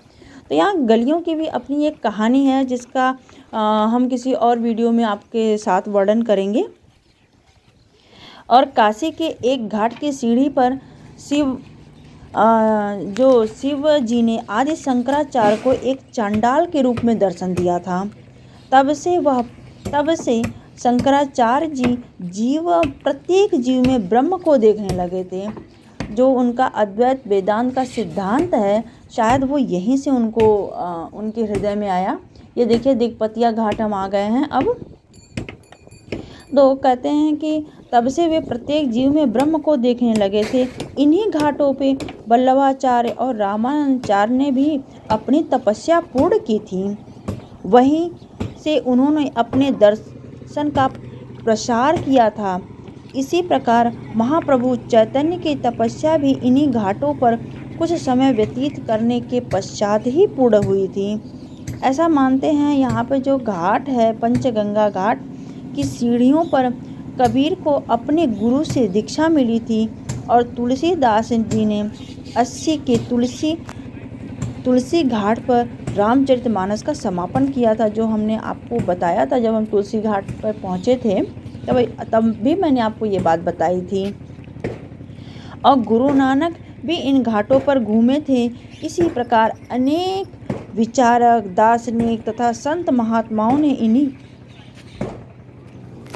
तो यहाँ गलियों की भी अपनी एक कहानी है, जिसका हम किसी और वीडियो में आपके साथ वर्णन करेंगे। और काशी के एक घाट की सीढ़ी पर जो शिव जी ने आदि शंकराचार्य को एक चांडाल के रूप में दर्शन दिया था, तब से शंकराचार्य जी प्रत्येक जीव में ब्रह्म को देखने लगे थे। जो उनका अद्वैत वेदांत का सिद्धांत है, शायद वो यहीं से उनके हृदय में आया। ये देखिए दिगपतिया घाट हम आ गए हैं अब। तो कहते हैं कि तब से वे प्रत्येक जीव में ब्रह्म को देखने लगे थे। इन्हीं घाटों पे वल्लभाचार्य और रामानंदाचार्य ने भी अपनी तपस्या पूर्ण की थी। वहीं से उन्होंने अपने दर्शन का प्रसार किया था। इसी प्रकार महाप्रभु चैतन्य की तपस्या भी इन्हीं घाटों पर कुछ समय व्यतीत करने के पश्चात ही पूर्ण हुई थी। ऐसा मानते हैं यहाँ पे जो घाट है पंचगंगा घाट की सीढ़ियों पर कबीर को अपने गुरु से दीक्षा मिली थी, और तुलसीदास जी ने 80 के तुलसी घाट पर रामचरितमानस का समापन किया था, जो हमने आपको बताया था जब हम तुलसी घाट पर पहुँचे थे, तब भी मैंने आपको ये बात बताई थी। और गुरु नानक भी इन घाटों पर घूमे थे। इसी प्रकार अनेक विचारक, दार्शनिक तथा संत महात्माओं ने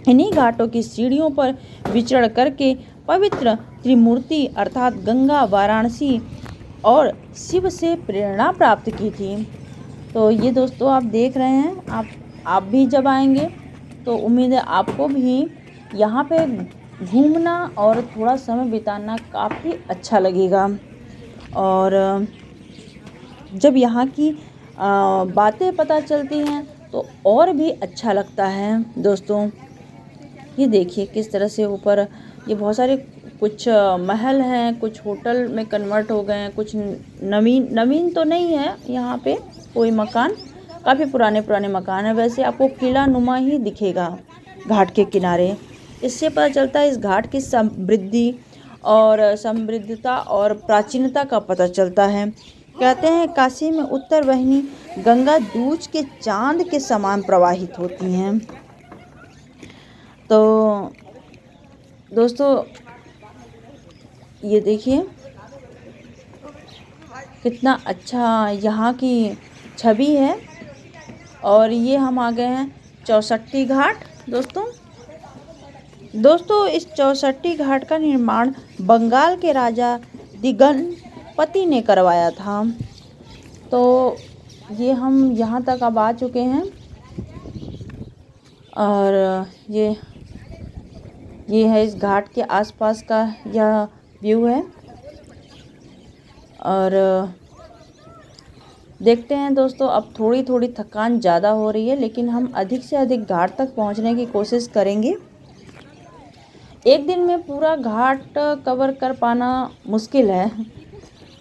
इन्हीं घाटों की सीढ़ियों पर विचरण करके पवित्र त्रिमूर्ति अर्थात गंगा, वाराणसी और शिव से प्रेरणा प्राप्त की थी। तो ये दोस्तों आप देख रहे हैं, आप भी जब आएंगे तो उम्मीद है आपको भी यहाँ पे घूमना और थोड़ा समय बिताना काफ़ी अच्छा लगेगा। और जब यहाँ की बातें पता चलती हैं तो और भी अच्छा लगता है दोस्तों। ये देखिए किस तरह से ऊपर ये बहुत सारे कुछ महल हैं, कुछ होटल में कन्वर्ट हो गए हैं, कुछ नवीन तो नहीं है यहाँ पे कोई मकान, काफ़ी पुराने मकान है। वैसे आपको किला नुमा ही दिखेगा घाट के किनारे। इससे पता चलता है इस घाट की समृद्धता और प्राचीनता का पता चलता है। कहते हैं काशी में उत्तर वाहिनी गंगा दूज के चांद के समान प्रवाहित होती हैं। तो दोस्तों ये देखिए कितना अच्छा यहाँ की छवि है। और ये हम आ गए हैं चौसट्टी घाट। दोस्तों इस चौसट्टी घाट का निर्माण बंगाल के राजा दिगंपति ने करवाया था। तो ये हम यहाँ तक अब आ चुके हैं, और ये है इस घाट के आसपास का यह व्यू है। और देखते हैं दोस्तों, अब थोड़ी थकान ज़्यादा हो रही है, लेकिन हम अधिक से अधिक घाट तक पहुंचने की कोशिश करेंगे। एक दिन में पूरा घाट कवर कर पाना मुश्किल है,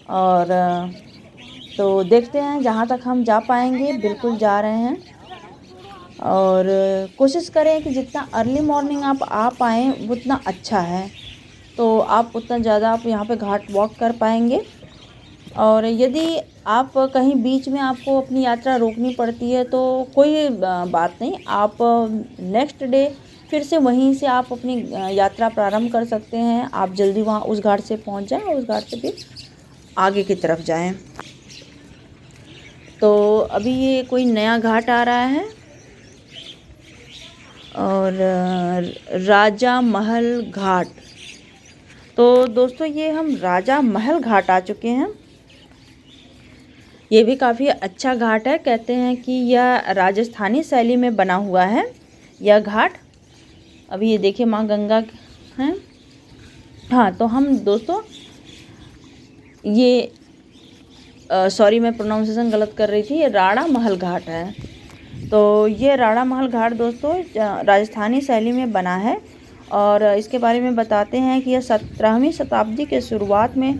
और तो देखते हैं जहां तक हम जा पाएंगे, बिल्कुल जा रहे हैं। और कोशिश करें कि जितना अर्ली मॉर्निंग आप आ पाएँ उतना अच्छा है, तो आप उतना ज़्यादा आप यहाँ पे घाट वॉक कर पाएंगे। और यदि आप कहीं बीच में आपको अपनी यात्रा रोकनी पड़ती है तो कोई बात नहीं, आप नेक्स्ट डे फिर से वहीं से आप अपनी यात्रा प्रारंभ कर सकते हैं। आप जल्दी वहाँ उस घाट से पहुँच जाएं और उस घाट से फिर आगे की तरफ जाएं। तो अभी ये कोई नया घाट आ रहा है और राजा महल घाट। तो दोस्तों ये हम राजा महल घाट आ चुके हैं। ये भी काफ़ी अच्छा घाट है। कहते हैं कि यह राजस्थानी शैली में बना हुआ है यह घाट। अभी ये देखिए माँ गंगा हैं। हाँ, तो हम दोस्तों ये सॉरी मैं प्रोनाउंसिएशन गलत कर रही थी, ये राणा महल घाट है। तो ये राणा महल घाट दोस्तों राजस्थानी शैली में बना है और इसके बारे में बताते हैं कि यह 17वीं शताब्दी के शुरुआत में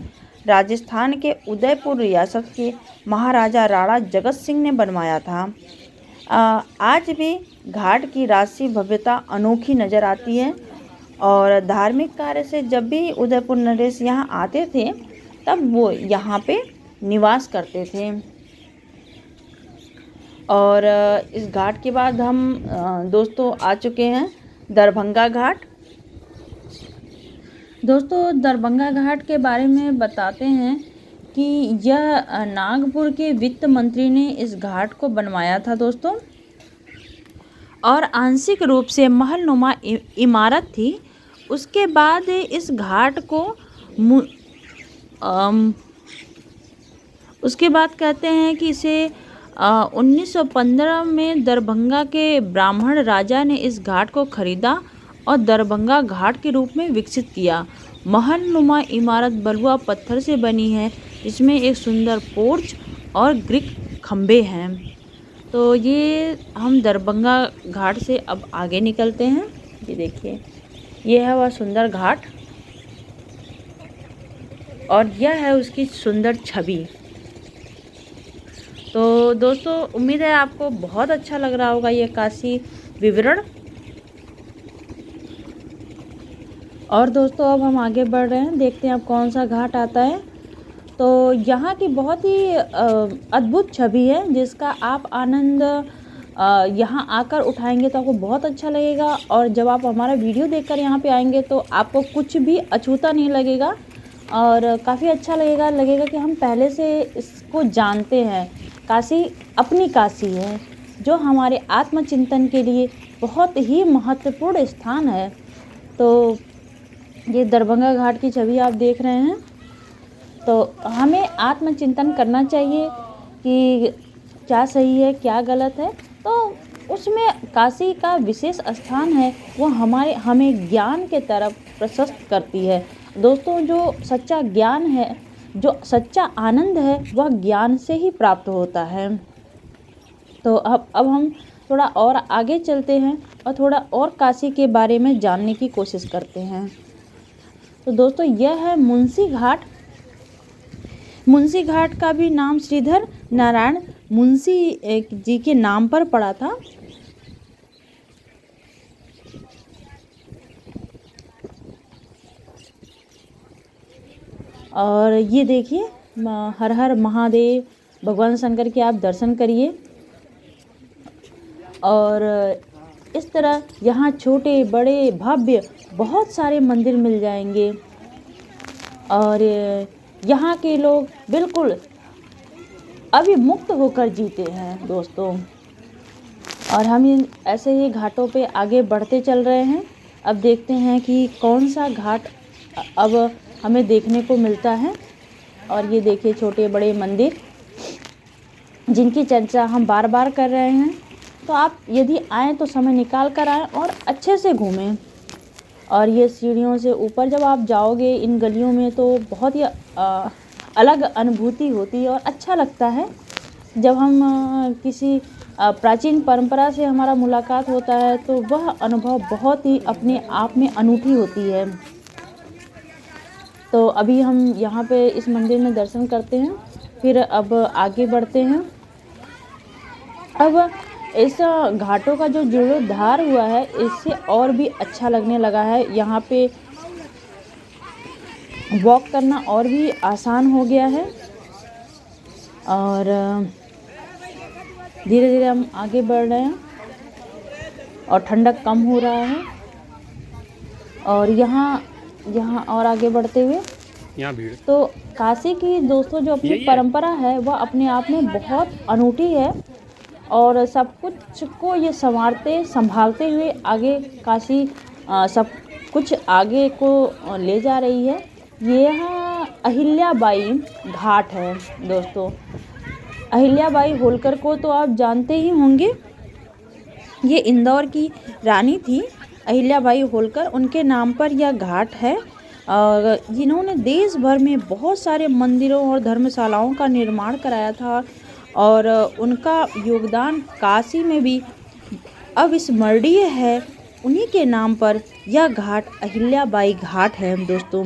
राजस्थान के उदयपुर रियासत के महाराजा राणा जगत सिंह ने बनवाया था। आज भी घाट की राजसी भव्यता अनोखी नज़र आती है और धार्मिक कार्य से जब भी उदयपुर नरेश यहाँ आते थे तब वो यहाँ पे निवास करते थे। और इस घाट के बाद हम दोस्तों आ चुके हैं दरभंगा घाट। दोस्तों दरभंगा घाट के बारे में बताते हैं कि यह नागपुर के वित्त मंत्री ने इस घाट को बनवाया था दोस्तों और आंशिक रूप से महलनुमा इमारत थी। उसके बाद इस घाट को उसके बाद कहते हैं कि इसे 1915 में दरभंगा के ब्राह्मण राजा ने इस घाट को खरीदा और दरभंगा घाट के रूप में विकसित किया। महलनुमा इमारत बलुआ पत्थर से बनी है, इसमें एक सुंदर पोर्च और ग्रीक खंभे हैं। तो ये हम दरभंगा घाट से अब आगे निकलते हैं। ये देखिए ये है वह सुंदर घाट और यह है उसकी सुंदर छवि। तो दोस्तों उम्मीद है आपको बहुत अच्छा लग रहा होगा ये काशी विवरण। और दोस्तों अब हम आगे बढ़ रहे हैं, देखते हैं अब कौन सा घाट आता है। तो यहाँ की बहुत ही अद्भुत छवि है जिसका आप आनंद यहाँ आकर उठाएंगे तो आपको बहुत अच्छा लगेगा और जब आप हमारा वीडियो देखकर यहाँ पे आएंगे तो आपको कुछ भी अछूता नहीं लगेगा और काफ़ी अच्छा लगेगा कि हम पहले से इसको जानते हैं। काशी अपनी काशी है जो हमारे आत्मचिंतन के लिए बहुत ही महत्वपूर्ण स्थान है। तो ये दरभंगा घाट की छवि आप देख रहे हैं। तो हमें आत्मचिंतन करना चाहिए कि क्या सही है क्या गलत है। तो उसमें काशी का विशेष स्थान है, वो हमें ज्ञान के तरफ प्रशस्त करती है। दोस्तों जो सच्चा ज्ञान है, जो सच्चा आनंद है वह ज्ञान से ही प्राप्त होता है। तो अब हम थोड़ा और आगे चलते हैं और थोड़ा और काशी के बारे में जानने की कोशिश करते हैं। तो दोस्तों यह है मुंशी घाट। मुंशी घाट का भी नाम श्रीधर नारायण मुंशी जी के नाम पर पड़ा था। और ये देखिए हर हर महादेव, भगवान शंकर के आप दर्शन करिए। और इस तरह यहाँ छोटे बड़े भव्य बहुत सारे मंदिर मिल जाएंगे और यहाँ के लोग बिल्कुल अभिमुक्त होकर जीते हैं दोस्तों। और हम ऐसे ही घाटों पे आगे बढ़ते चल रहे हैं। अब देखते हैं कि कौन सा घाट अब हमें देखने को मिलता है। और ये देखिए छोटे बड़े मंदिर जिनकी चर्चा हम बार बार कर रहे हैं। तो आप यदि आएँ तो समय निकाल कर आएँ और अच्छे से घूमें। और ये सीढ़ियों से ऊपर जब आप जाओगे इन गलियों में तो बहुत ही अलग अनुभूति होती है और अच्छा लगता है जब हम किसी प्राचीन परंपरा से हमारा मुलाकात होता है तो वह अनुभव बहुत ही अपने आप में अनूठी होती है। तो अभी हम यहाँ पे इस मंदिर में दर्शन करते हैं, फिर अब आगे बढ़ते हैं। अब इस घाटों का जो जीर्णोद्धार हुआ है इससे और भी अच्छा लगने लगा है। यहाँ पे वॉक करना और भी आसान हो गया है और धीरे धीरे हम आगे बढ़ रहे हैं और ठंडक कम हो रहा है। और यहाँ और आगे बढ़ते हुए यहाँ भीड़। तो काशी की दोस्तों जो अपनी यही है। परंपरा है वह अपने आप में बहुत अनूठी है और सब कुछ को ये संभालते हुए आगे काशी सब कुछ आगे को ले जा रही है। ये यहाँ अहिल्याबाई घाट है दोस्तों। अहिल्याबाई होलकर को तो आप जानते ही होंगे, ये इंदौर की रानी थी अहिल्याबाई होलकर, उनके नाम पर यह घाट है। और जिन्होंने देश भर में बहुत सारे मंदिरों और धर्मशालाओं का निर्माण कराया था और उनका योगदान काशी में भी अविस्मरणीय है। उन्हीं के नाम पर यह घाट अहिल्याबाई घाट है दोस्तों।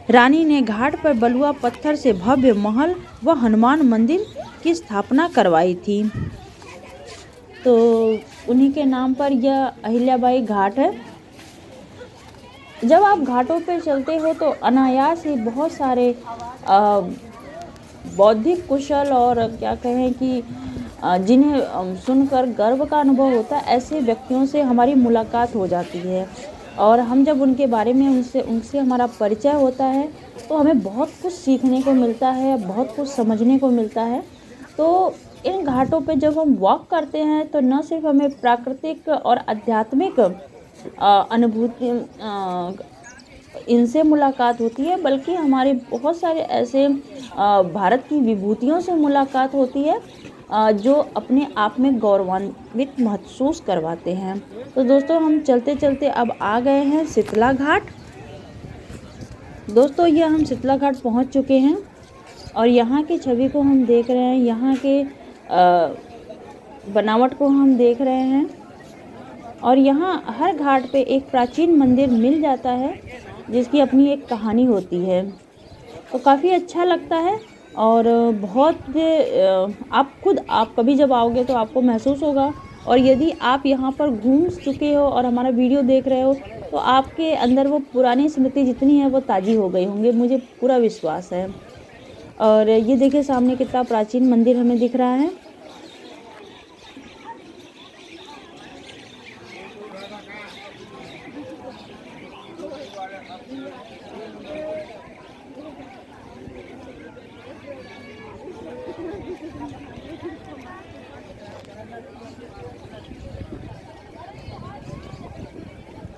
रानी ने घाट पर बलुआ पत्थर से भव्य महल व हनुमान मंदिर की स्थापना करवाई थी। तो उन्हीं के नाम पर यह अहिल्याबाई घाट है। जब आप घाटों पर चलते हो तो अनायास ही बहुत सारे बौद्धिक कुशल और क्या कहें कि जिन्हें सुनकर गर्व का अनुभव होता है, ऐसे व्यक्तियों से हमारी मुलाकात हो जाती है और हम जब उनके बारे में उनसे हमारा परिचय होता है तो हमें बहुत कुछ सीखने को मिलता है, बहुत कुछ समझने को मिलता है। तो इन घाटों पे जब हम वॉक करते हैं तो न सिर्फ हमें प्राकृतिक और आध्यात्मिक अनुभूति इनसे मुलाकात होती है, बल्कि हमारे बहुत सारे ऐसे भारत की विभूतियों से मुलाकात होती है जो अपने आप में गौरवान्वित महसूस करवाते हैं। तो दोस्तों हम चलते चलते अब आ गए हैं शीतला घाट। दोस्तों ये हम शीतला घाट पहुंच चुके हैं और यहाँ की छवि को हम देख रहे हैं, यहाँ के बनावट को हम देख रहे हैं और यहाँ हर घाट पे एक प्राचीन मंदिर मिल जाता है जिसकी अपनी एक कहानी होती है। तो काफ़ी अच्छा लगता है और बहुत आप कभी जब आओगे तो आपको महसूस होगा। और यदि आप यहाँ पर घूम चुके हो और हमारा वीडियो देख रहे हो तो आपके अंदर वो पुरानी स्मृति जितनी है वो ताज़ी हो गई होंगी, मुझे पूरा विश्वास है। और ये देखिए सामने कितना प्राचीन मंदिर हमें दिख रहा है।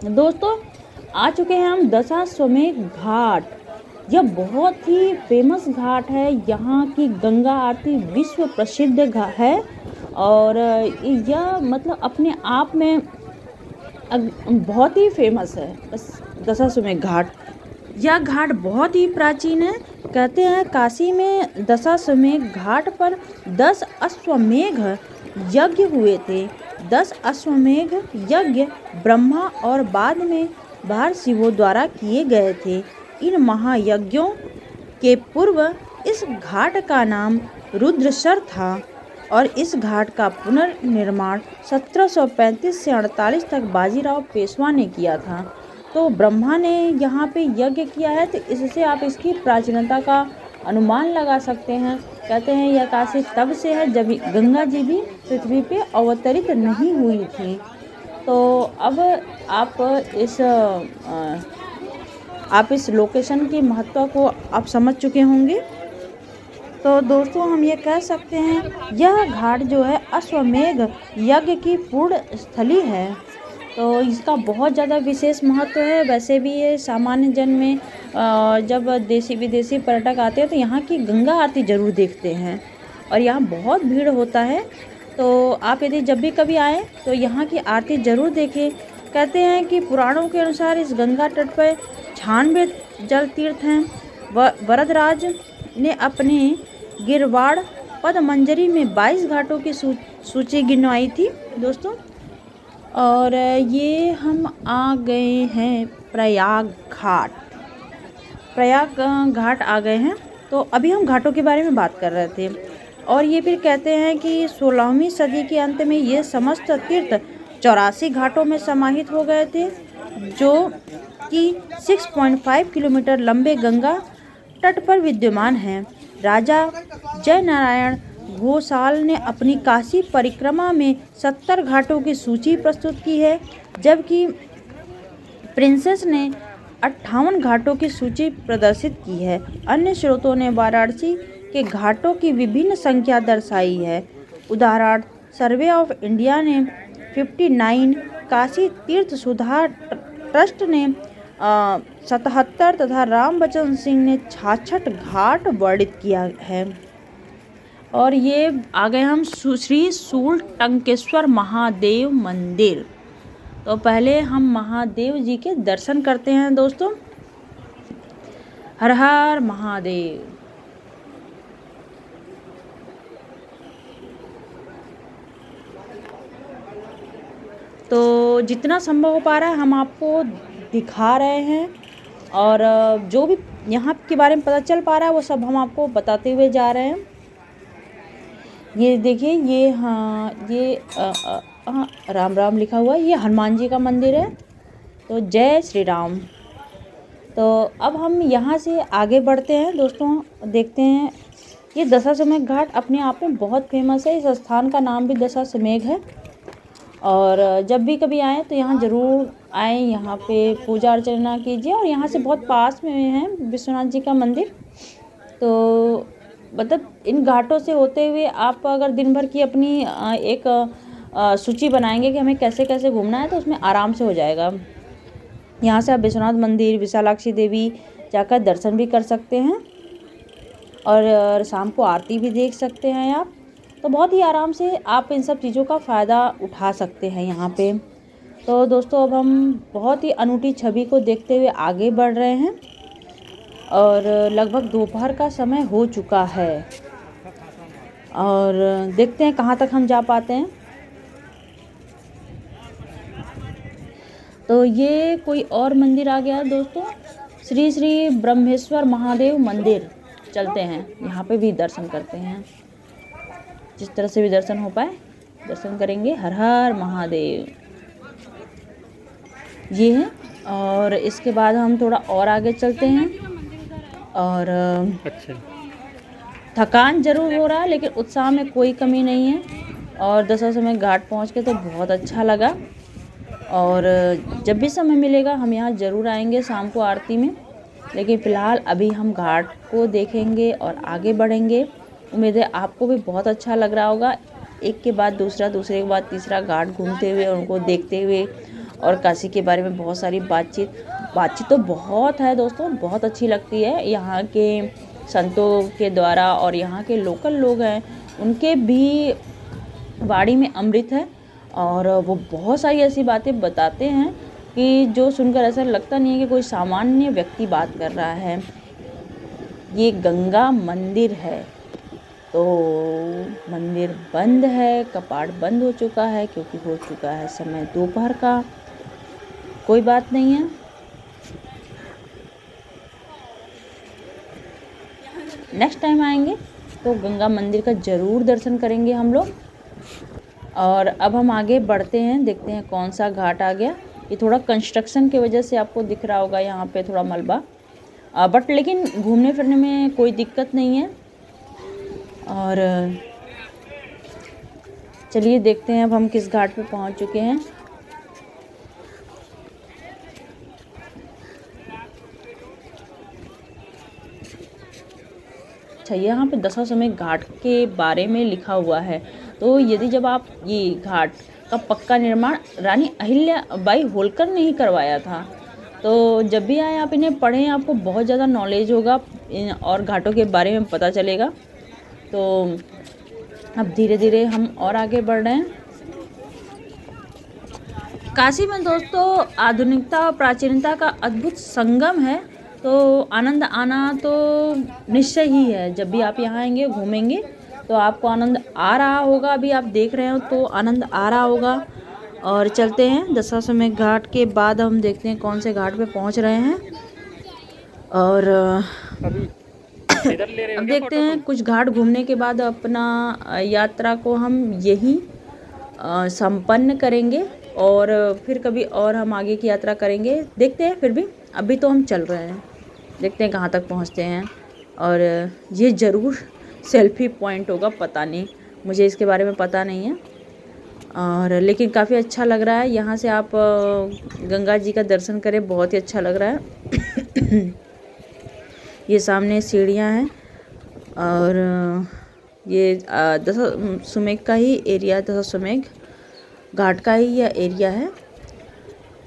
दोस्तों आ चुके हैं हम दशाश्वमेध घाट। यह बहुत ही फेमस घाट है। यहाँ की गंगा आरती विश्व प्रसिद्ध है और यह मतलब अपने आप में बहुत ही फेमस है दशाश्वमेध घाट। यह घाट बहुत ही प्राचीन है। कहते हैं काशी में दशाश्वमेध घाट पर 10 अश्वमेध यज्ञ हुए थे। 10 अश्वमेध यज्ञ ब्रह्मा और बाद में 12 शिवों द्वारा किए गए थे। इन महायज्ञों के पूर्व इस घाट का नाम रुद्रसर था और इस घाट का पुनर्निर्माण 1735 से 48 तक बाजीराव पेशवा ने किया था। तो ब्रह्मा ने यहाँ पे यज्ञ किया है, तो इससे आप इसकी प्राचीनता का अनुमान लगा सकते हैं। कहते हैं यह काशी तब से है जब गंगा जी भी पृथ्वी पे अवतरित नहीं हुई थी। तो अब आप इस लोकेशन की महत्व को आप समझ चुके होंगे। तो दोस्तों हम ये कह सकते हैं यह घाट जो है अश्वमेध यज्ञ की पूर्ण स्थली है। तो इसका बहुत ज़्यादा विशेष महत्व है। वैसे भी ये सामान्य जन में जब देसी विदेशी पर्यटक आते हैं तो यहाँ की गंगा आरती ज़रूर देखते हैं और यहाँ बहुत भीड़ होता है। तो आप यदि जब भी कभी आएँ तो यहाँ की आरती ज़रूर देखें। कहते हैं कि पुराणों के अनुसार इस गंगा तट पर 96 जल तीर्थ हैं। वरदराज ने अपने गिरवाड़ पदमंजरी में 22 घाटों की सूची गिनवाई थी दोस्तों। और ये हम आ गए हैं प्रयाग घाट आ गए हैं। तो अभी हम घाटों के बारे में बात कर रहे थे और ये फिर कहते हैं कि 16वीं सदी के अंत में ये समस्त तीर्थ 84 घाटों में समाहित हो गए थे, जो कि 6.5 किलोमीटर लंबे गंगा तट पर विद्यमान हैं। राजा जय नारायण घोषाल ने अपनी काशी परिक्रमा में 70 घाटों की सूची प्रस्तुत की है, जबकि प्रिंसेस ने 58 घाटों की सूची प्रदर्शित की है। अन्य स्रोतों ने वाराणसी के घाटों की विभिन्न संख्या दर्शाई है। उदाहरण सर्वे ऑफ इंडिया ने 59, काशी तीर्थ सुधार ट्रस्ट ने 77 तथा राम बचन सिंह ने 66 घाट वर्णित किया है। और ये आ गए हम श्री शूल टंकेश्वर महादेव मंदिर। तो पहले हम महादेव जी के दर्शन करते हैं दोस्तों। हर हर महादेव। तो जितना संभव हो पा रहा है हम आपको दिखा रहे हैं, और जो भी यहाँ के बारे में पता चल पा रहा है वो सब हम आपको बताते हुए जा रहे हैं। ये देखिए, ये हाँ ये राम राम लिखा हुआ है, ये हनुमान जी का मंदिर है। तो जय श्री राम। तो अब हम यहाँ से आगे बढ़ते हैं दोस्तों, देखते हैं। ये दशाश्वमेध घाट अपने आप में बहुत फेमस है। इस स्थान का नाम भी दशाश्वमेध है, और जब भी कभी आएँ तो यहाँ ज़रूर आएँ, यहाँ पे पूजा अर्चना कीजिए। और यहाँ से बहुत पास में है विश्वनाथ जी का मंदिर। तो मतलब इन घाटों से होते हुए आप अगर दिन भर की अपनी एक सूची बनाएंगे कि हमें कैसे कैसे घूमना है, तो उसमें आराम से हो जाएगा। यहाँ से आप विश्वनाथ मंदिर, विशालाक्षी देवी जाकर दर्शन भी कर सकते हैं, और शाम को आरती भी देख सकते हैं आप। तो बहुत ही आराम से आप इन सब चीज़ों का फ़ायदा उठा सकते हैं यहाँ पे। तो दोस्तों अब हम बहुत ही अनूठी छवि को देखते हुए आगे बढ़ रहे हैं, और लगभग दोपहर का समय हो चुका है, और देखते हैं कहाँ तक हम जा पाते हैं। तो ये कोई और मंदिर आ गया दोस्तों, श्री श्री ब्रह्मेश्वर महादेव मंदिर। चलते हैं, यहाँ पे भी दर्शन करते हैं, जिस तरह से भी दर्शन हो पाए दर्शन करेंगे। हर हर महादेव ये है। और इसके बाद हम थोड़ा और आगे चलते हैं, और अच्छा, थकान जरूर हो रहा है लेकिन उत्साह में कोई कमी नहीं है। और दशाश्वमेध घाट पहुँच के तो बहुत अच्छा लगा, और जब भी समय मिलेगा हम यहाँ ज़रूर आएंगे शाम को आरती में। लेकिन फ़िलहाल अभी हम घाट को देखेंगे और आगे बढ़ेंगे। उम्मीद है आपको भी बहुत अच्छा लग रहा होगा, एक के बाद दूसरा, दूसरे के बाद तीसरा घाट घूमते हुए, उनको देखते हुए, और काशी के बारे में बहुत सारी बातचीत तो बहुत है दोस्तों, बहुत अच्छी लगती है। यहाँ के संतों के द्वारा और यहाँ के लोकल लोग हैं उनके भी वाणी में अमृत है, और वो बहुत सारी ऐसी बातें बताते हैं कि जो सुनकर ऐसा लगता नहीं है कि कोई सामान्य व्यक्ति बात कर रहा है। ये गंगा मंदिर है। तो मंदिर बंद है, कपाट बंद हो चुका है क्योंकि हो चुका है समय दोपहर का। कोई बात नहीं है, नेक्स्ट टाइम आएंगे तो गंगा मंदिर का ज़रूर दर्शन करेंगे हम लोग। और अब हम आगे बढ़ते हैं, देखते हैं कौन सा घाट आ गया। ये थोड़ा कंस्ट्रक्शन की वजह से आपको दिख रहा होगा यहाँ पे थोड़ा मलबा, बट लेकिन घूमने फिरने में कोई दिक्कत नहीं है। और चलिए देखते हैं अब हम किस घाट पे पहुँच चुके हैं। अच्छा, यहाँ पे दशाश्वमेध घाट के बारे में लिखा हुआ है। तो यदि जब आप ये घाट का पक्का निर्माण रानी अहिल्याबाई होलकर ने ही करवाया था, तो जब भी आए आप इन्हें पढ़ें, आपको बहुत ज़्यादा नॉलेज होगा और घाटों के बारे में पता चलेगा। तो अब धीरे धीरे हम और आगे बढ़ रहे हैं। काशी में दोस्तों आधुनिकता और प्राचीनता का अद्भुत संगम है, तो आनंद आना तो निश्चय ही है। जब भी आप यहाँ आएंगे घूमेंगे तो आपको आनंद आ रहा होगा, अभी आप देख रहे हो तो आनंद आ रहा होगा। और चलते हैं दशाश्वमेध घाट के बाद हम देखते हैं कौन से घाट पे पहुँच रहे हैं। और अब देखते हैं कुछ घाट घूमने के बाद अपना यात्रा को हम यहीं संपन्न करेंगे, और फिर कभी और हम आगे की यात्रा करेंगे। देखते हैं, फिर भी अभी तो हम चल रहे हैं, देखते हैं कहाँ तक पहुँचते हैं। और ये ज़रूर सेल्फी पॉइंट होगा, पता नहीं, मुझे इसके बारे में पता नहीं है। और लेकिन काफ़ी अच्छा लग रहा है। यहाँ से आप गंगा जी का दर्शन करें, बहुत ही अच्छा लग रहा है। ये सामने सीढ़ियाँ हैं और ये दशाश्वमेध का ही एरिया, दशाश्वमेध घाट का ही यह एरिया है।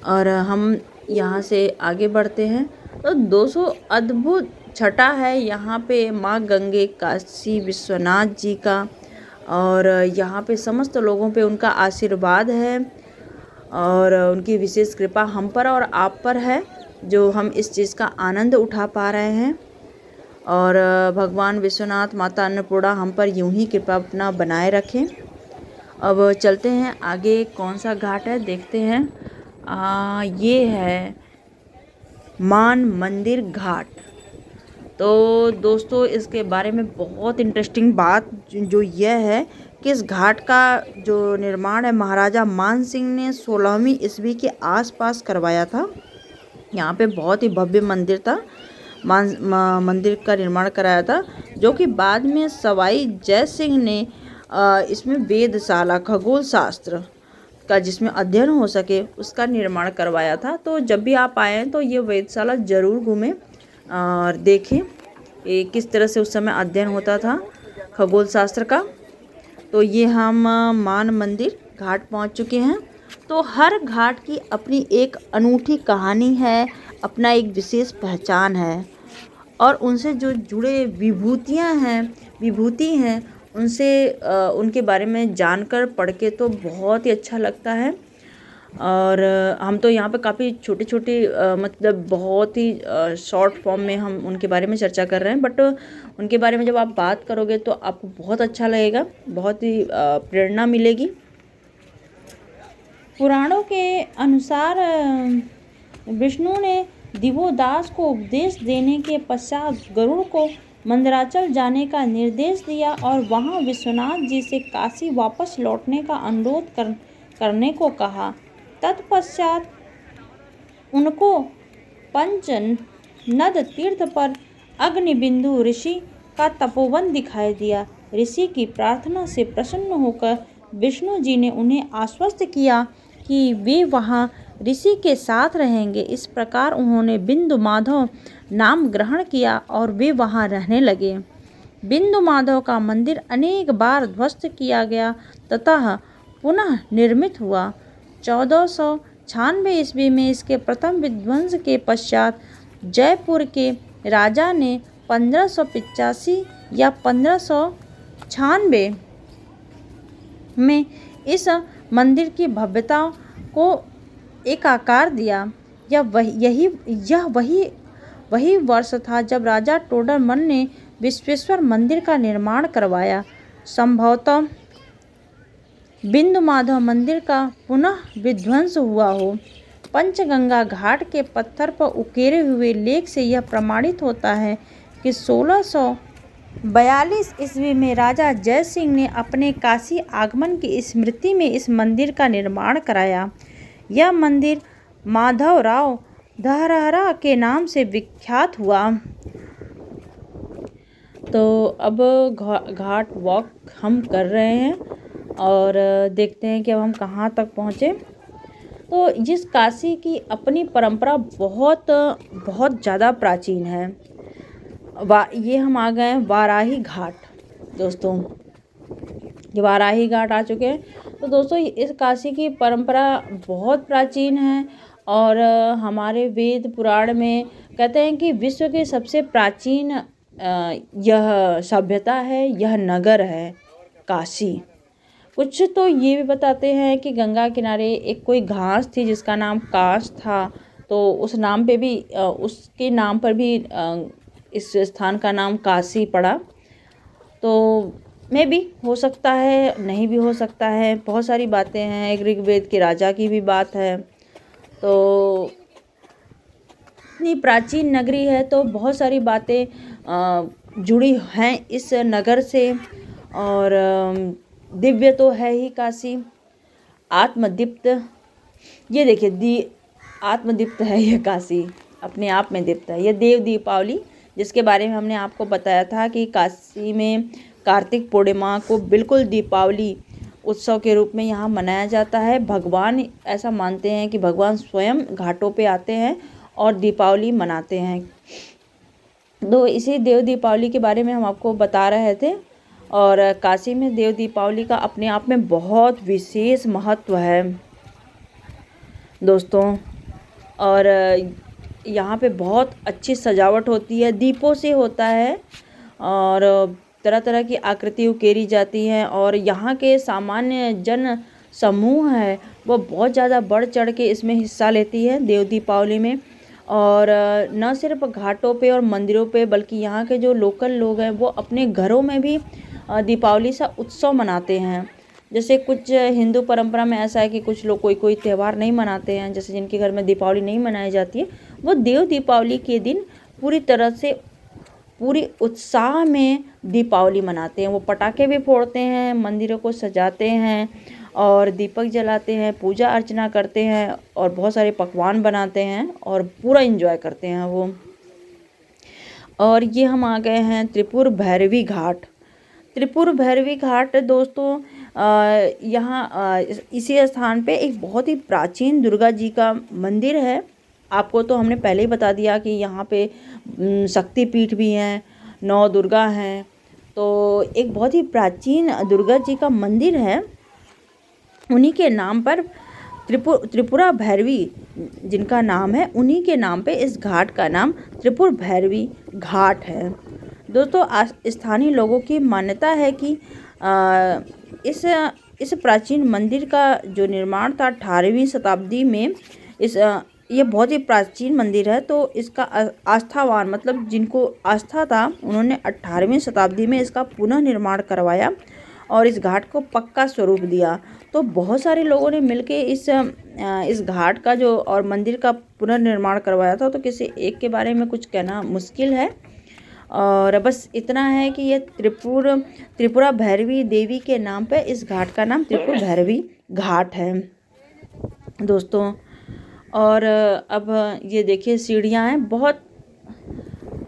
और हम यहाँ से आगे बढ़ते हैं तो 200 अद्भुत छटा है यहाँ पे माँ गंगे काशी विश्वनाथ जी का। और यहाँ पे समस्त लोगों पे उनका आशीर्वाद है और उनकी विशेष कृपा हम पर और आप पर है, जो हम इस चीज़ का आनंद उठा पा रहे हैं। और भगवान विश्वनाथ, माता अन्नपूर्णा हम पर यूं ही कृपा अपना बनाए रखें। अब चलते हैं आगे, कौन सा घाट है देखते हैं। ये है मान मंदिर घाट। तो दोस्तों इसके बारे में बहुत इंटरेस्टिंग बात जो यह है कि इस घाट का जो निर्माण है महाराजा मान सिंह ने 16वीं ईस्वी के आसपास करवाया था। यहाँ पे बहुत ही भव्य मंदिर था, मंदिर का निर्माण कराया था, जो कि बाद में सवाई जय सिंह ने इसमें वेदशाला, खगोल शास्त्र का जिसमें अध्ययन हो सके उसका निर्माण करवाया था। तो जब भी आप आएँ तो ये वेदशाला ज़रूर घूमें और देखें कि किस तरह से उस समय अध्ययन होता था खगोल शास्त्र का। तो ये हम मान मंदिर घाट पहुंच चुके हैं। तो हर घाट की अपनी एक अनूठी कहानी है, अपना एक विशेष पहचान है और उनसे जो जुड़े विभूति हैं उनसे उनके बारे में जानकर पढ़ के तो बहुत ही अच्छा लगता है। और हम तो यहाँ पे काफ़ी छोटे छोटे मतलब बहुत ही शॉर्ट फॉर्म में हम उनके बारे में चर्चा कर रहे हैं, बट उनके बारे में जब आप बात करोगे तो आपको बहुत अच्छा लगेगा, बहुत ही प्रेरणा मिलेगी। पुराणों के अनुसार विष्णु ने दिवोदास को उपदेश देने के पश्चात गरुड़ को मंदराचल जाने का निर्देश दिया और वहां विश्वनाथ जी से काशी वापस लौटने का अनुरोध करने को कहा। तत्पश्चात उनको पंचनद तीर्थ पर अग्निबिंदु ऋषि का तपोवन दिखाई दिया। ऋषि की प्रार्थना से प्रसन्न होकर विष्णु जी ने उन्हें आश्वस्त किया कि वे वहां ऋषि के साथ रहेंगे। इस प्रकार उन्होंने बिंदु माधव नाम ग्रहण किया और वे वहां रहने लगे। बिंदु माधव का मंदिर अनेक बार ध्वस्त किया गया तथा पुनः निर्मित हुआ। 1496 ईस्वी में इसके प्रथम विध्वंस के पश्चात जयपुर के राजा ने 1585 या 1596 में इस मंदिर की भव्यता को एक आकार दिया। यह वही वर्ष था जब राजा टोडरमल ने विश्वेश्वर मंदिर का निर्माण करवाया। संभवतः बिंदु माधव मंदिर का पुनः विध्वंस हुआ हो। पंचगंगा घाट के पत्थर पर उकेरे हुए लेख से यह प्रमाणित होता है कि 1642 ईस्वी में राजा जय सिंह ने अपने काशी आगमन की स्मृति में इस मंदिर का निर्माण कराया। यह मंदिर माधवराव धहरहरा के नाम से विख्यात हुआ। तो अब घाट वॉक हम कर रहे हैं और देखते हैं कि अब हम कहाँ तक पहुँचे। तो जिस काशी की अपनी परंपरा बहुत ज़्यादा प्राचीन है, ये हम आ गए हैं वाराही घाट। दोस्तों ये वाराही घाट आ चुके हैं। तो दोस्तों इस काशी की परंपरा बहुत प्राचीन है और हमारे वेद पुराण में कहते हैं कि विश्व के सबसे प्राचीन यह सभ्यता है, यह नगर है काशी। कुछ तो ये भी बताते हैं कि गंगा किनारे एक कोई घास थी जिसका नाम काश था, तो उस नाम पे भी उसके नाम पर भी इस स्थान का नाम काशी पड़ा। तो में भी हो सकता है, नहीं भी हो सकता है, बहुत सारी बातें हैं। एक ऋग्वेद के राजा की भी बात है। तो इतनी प्राचीन नगरी है तो बहुत सारी बातें जुड़ी हैं इस नगर से। और दिव्य तो है ही काशी, आत्मदीप्त, ये देखिए आत्मदीप्त है ये काशी, अपने आप में दीप्त है। ये देव दीपावली जिसके बारे में हमने आपको बताया था कि काशी में कार्तिक पूर्णिमा को बिल्कुल दीपावली उत्सव के रूप में यहाँ मनाया जाता है। भगवान ऐसा मानते हैं कि भगवान स्वयं घाटों पे आते हैं और दीपावली मनाते हैं। तो इसी देव दीपावली के बारे में हम आपको बता रहे थे। और काशी में देव दीपावली का अपने आप में बहुत विशेष महत्व है दोस्तों। और यहाँ पे बहुत अच्छी सजावट होती है, दीपों से होता है और तरह तरह की आकृति उकेरी जाती हैं। और यहाँ के सामान्य जन समूह है वो बहुत ज़्यादा बढ़ चढ़ के इसमें हिस्सा लेती है देव दीपावली में। और न सिर्फ घाटों पे और मंदिरों पे बल्कि यहाँ के जो लोकल लोग हैं वो अपने घरों में भी दीपावली सा उत्सव मनाते हैं। जैसे कुछ हिंदू परंपरा में ऐसा है कि कुछ लोग कोई त्यौहार नहीं मनाते हैं, जैसे जिनके घर में दीपावली नहीं मनाई जाती है, वो देव दीपावली के दिन पूरी तरह से पूरी उत्साह में दीपावली मनाते हैं। वो पटाखे भी फोड़ते हैं, मंदिरों को सजाते हैं और दीपक जलाते हैं, पूजा अर्चना करते हैं और बहुत सारे पकवान बनाते हैं और पूरा एंजॉय करते हैं वो। और ये हम आ गए हैं त्रिपुर भैरवी घाट। त्रिपुर भैरवी घाट दोस्तों, यहाँ इसी स्थान पे एक बहुत ही प्राचीन दुर्गा जी का मंदिर है। आपको तो हमने पहले ही बता दिया कि यहाँ पे शक्तिपीठ भी हैं, 9 दुर्गा हैं। तो एक बहुत ही दुर्गा जी का मंदिर है, उन्हीं के नाम पर त्रिपुरा भैरवी जिनका नाम है, उन्हीं के नाम पे इस घाट का नाम त्रिपुर भैरवी घाट है। दोस्तों स्थानीय लोगों की मान्यता है कि इस प्राचीन मंदिर का जो निर्माण था 18वीं शताब्दी में, ये बहुत ही प्राचीन मंदिर है। तो इसका आस्थावान मतलब जिनको आस्था था उन्होंने 18वीं शताब्दी में इसका पुनः निर्माण करवाया और इस घाट को पक्का स्वरूप दिया। तो बहुत सारे लोगों ने मिलके इस घाट का जो और मंदिर का पुनर्निर्माण करवाया था। तो किसी एक के बारे में कुछ कहना मुश्किल है। और बस इतना है कि ये त्रिपुरा भैरवी देवी के नाम पे इस घाट का नाम त्रिपुर भैरवी घाट है दोस्तों। और अब ये देखिए सीढ़ियाँ हैं बहुत।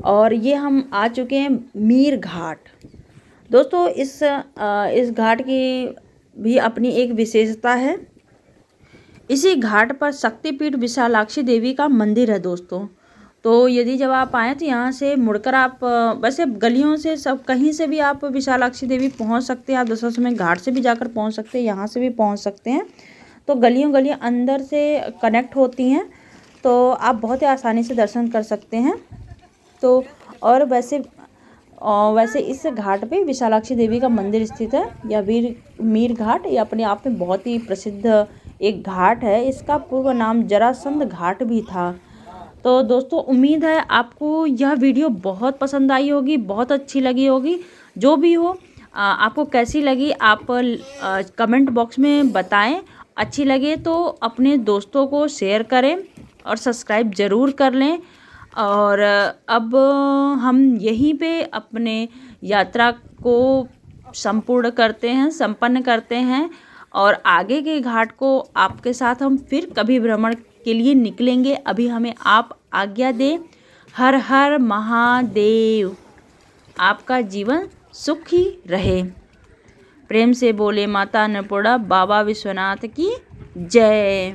और ये हम आ चुके हैं मीर घाट। दोस्तों इस घाट की भी अपनी एक विशेषता है। इसी घाट पर शक्तिपीठ विशालाक्षी देवी का मंदिर है दोस्तों। तो यदि जब आप आएँ तो यहाँ से मुड़कर आप वैसे गलियों से सब कहीं से भी आप विशालाक्षी देवी पहुँच सकते हैं। आप दशाश्वमेध घाट से भी जाकर पहुँच सकते हैं, यहाँ से भी पहुँच सकते हैं। तो गलियों अंदर से कनेक्ट होती हैं, तो आप बहुत ही आसानी से दर्शन कर सकते हैं। तो और वैसे इस घाट पे विशालाक्षी देवी का मंदिर स्थित है, या मीर घाट। ये अपने आप में बहुत ही प्रसिद्ध एक घाट है। इसका पूर्व नाम जरासंध घाट भी था। तो दोस्तों उम्मीद है आपको यह वीडियो बहुत पसंद आई होगी, बहुत अच्छी लगी होगी। जो भी हो आपको कैसी लगी आप कमेंट बॉक्स में बताएं। अच्छी लगे तो अपने दोस्तों को शेयर करें और सब्सक्राइब ज़रूर कर लें। और अब हम यहीं पे अपने यात्रा को संपन्न करते हैं और आगे के घाट को आपके साथ हम फिर कभी भ्रमण के लिए निकलेंगे। अभी हमें आप आज्ञा दें। हर हर महादेव। आपका जीवन सुखी रहे। प्रेम से बोले माता अन्नपूर्णा बाबा विश्वनाथ की जय।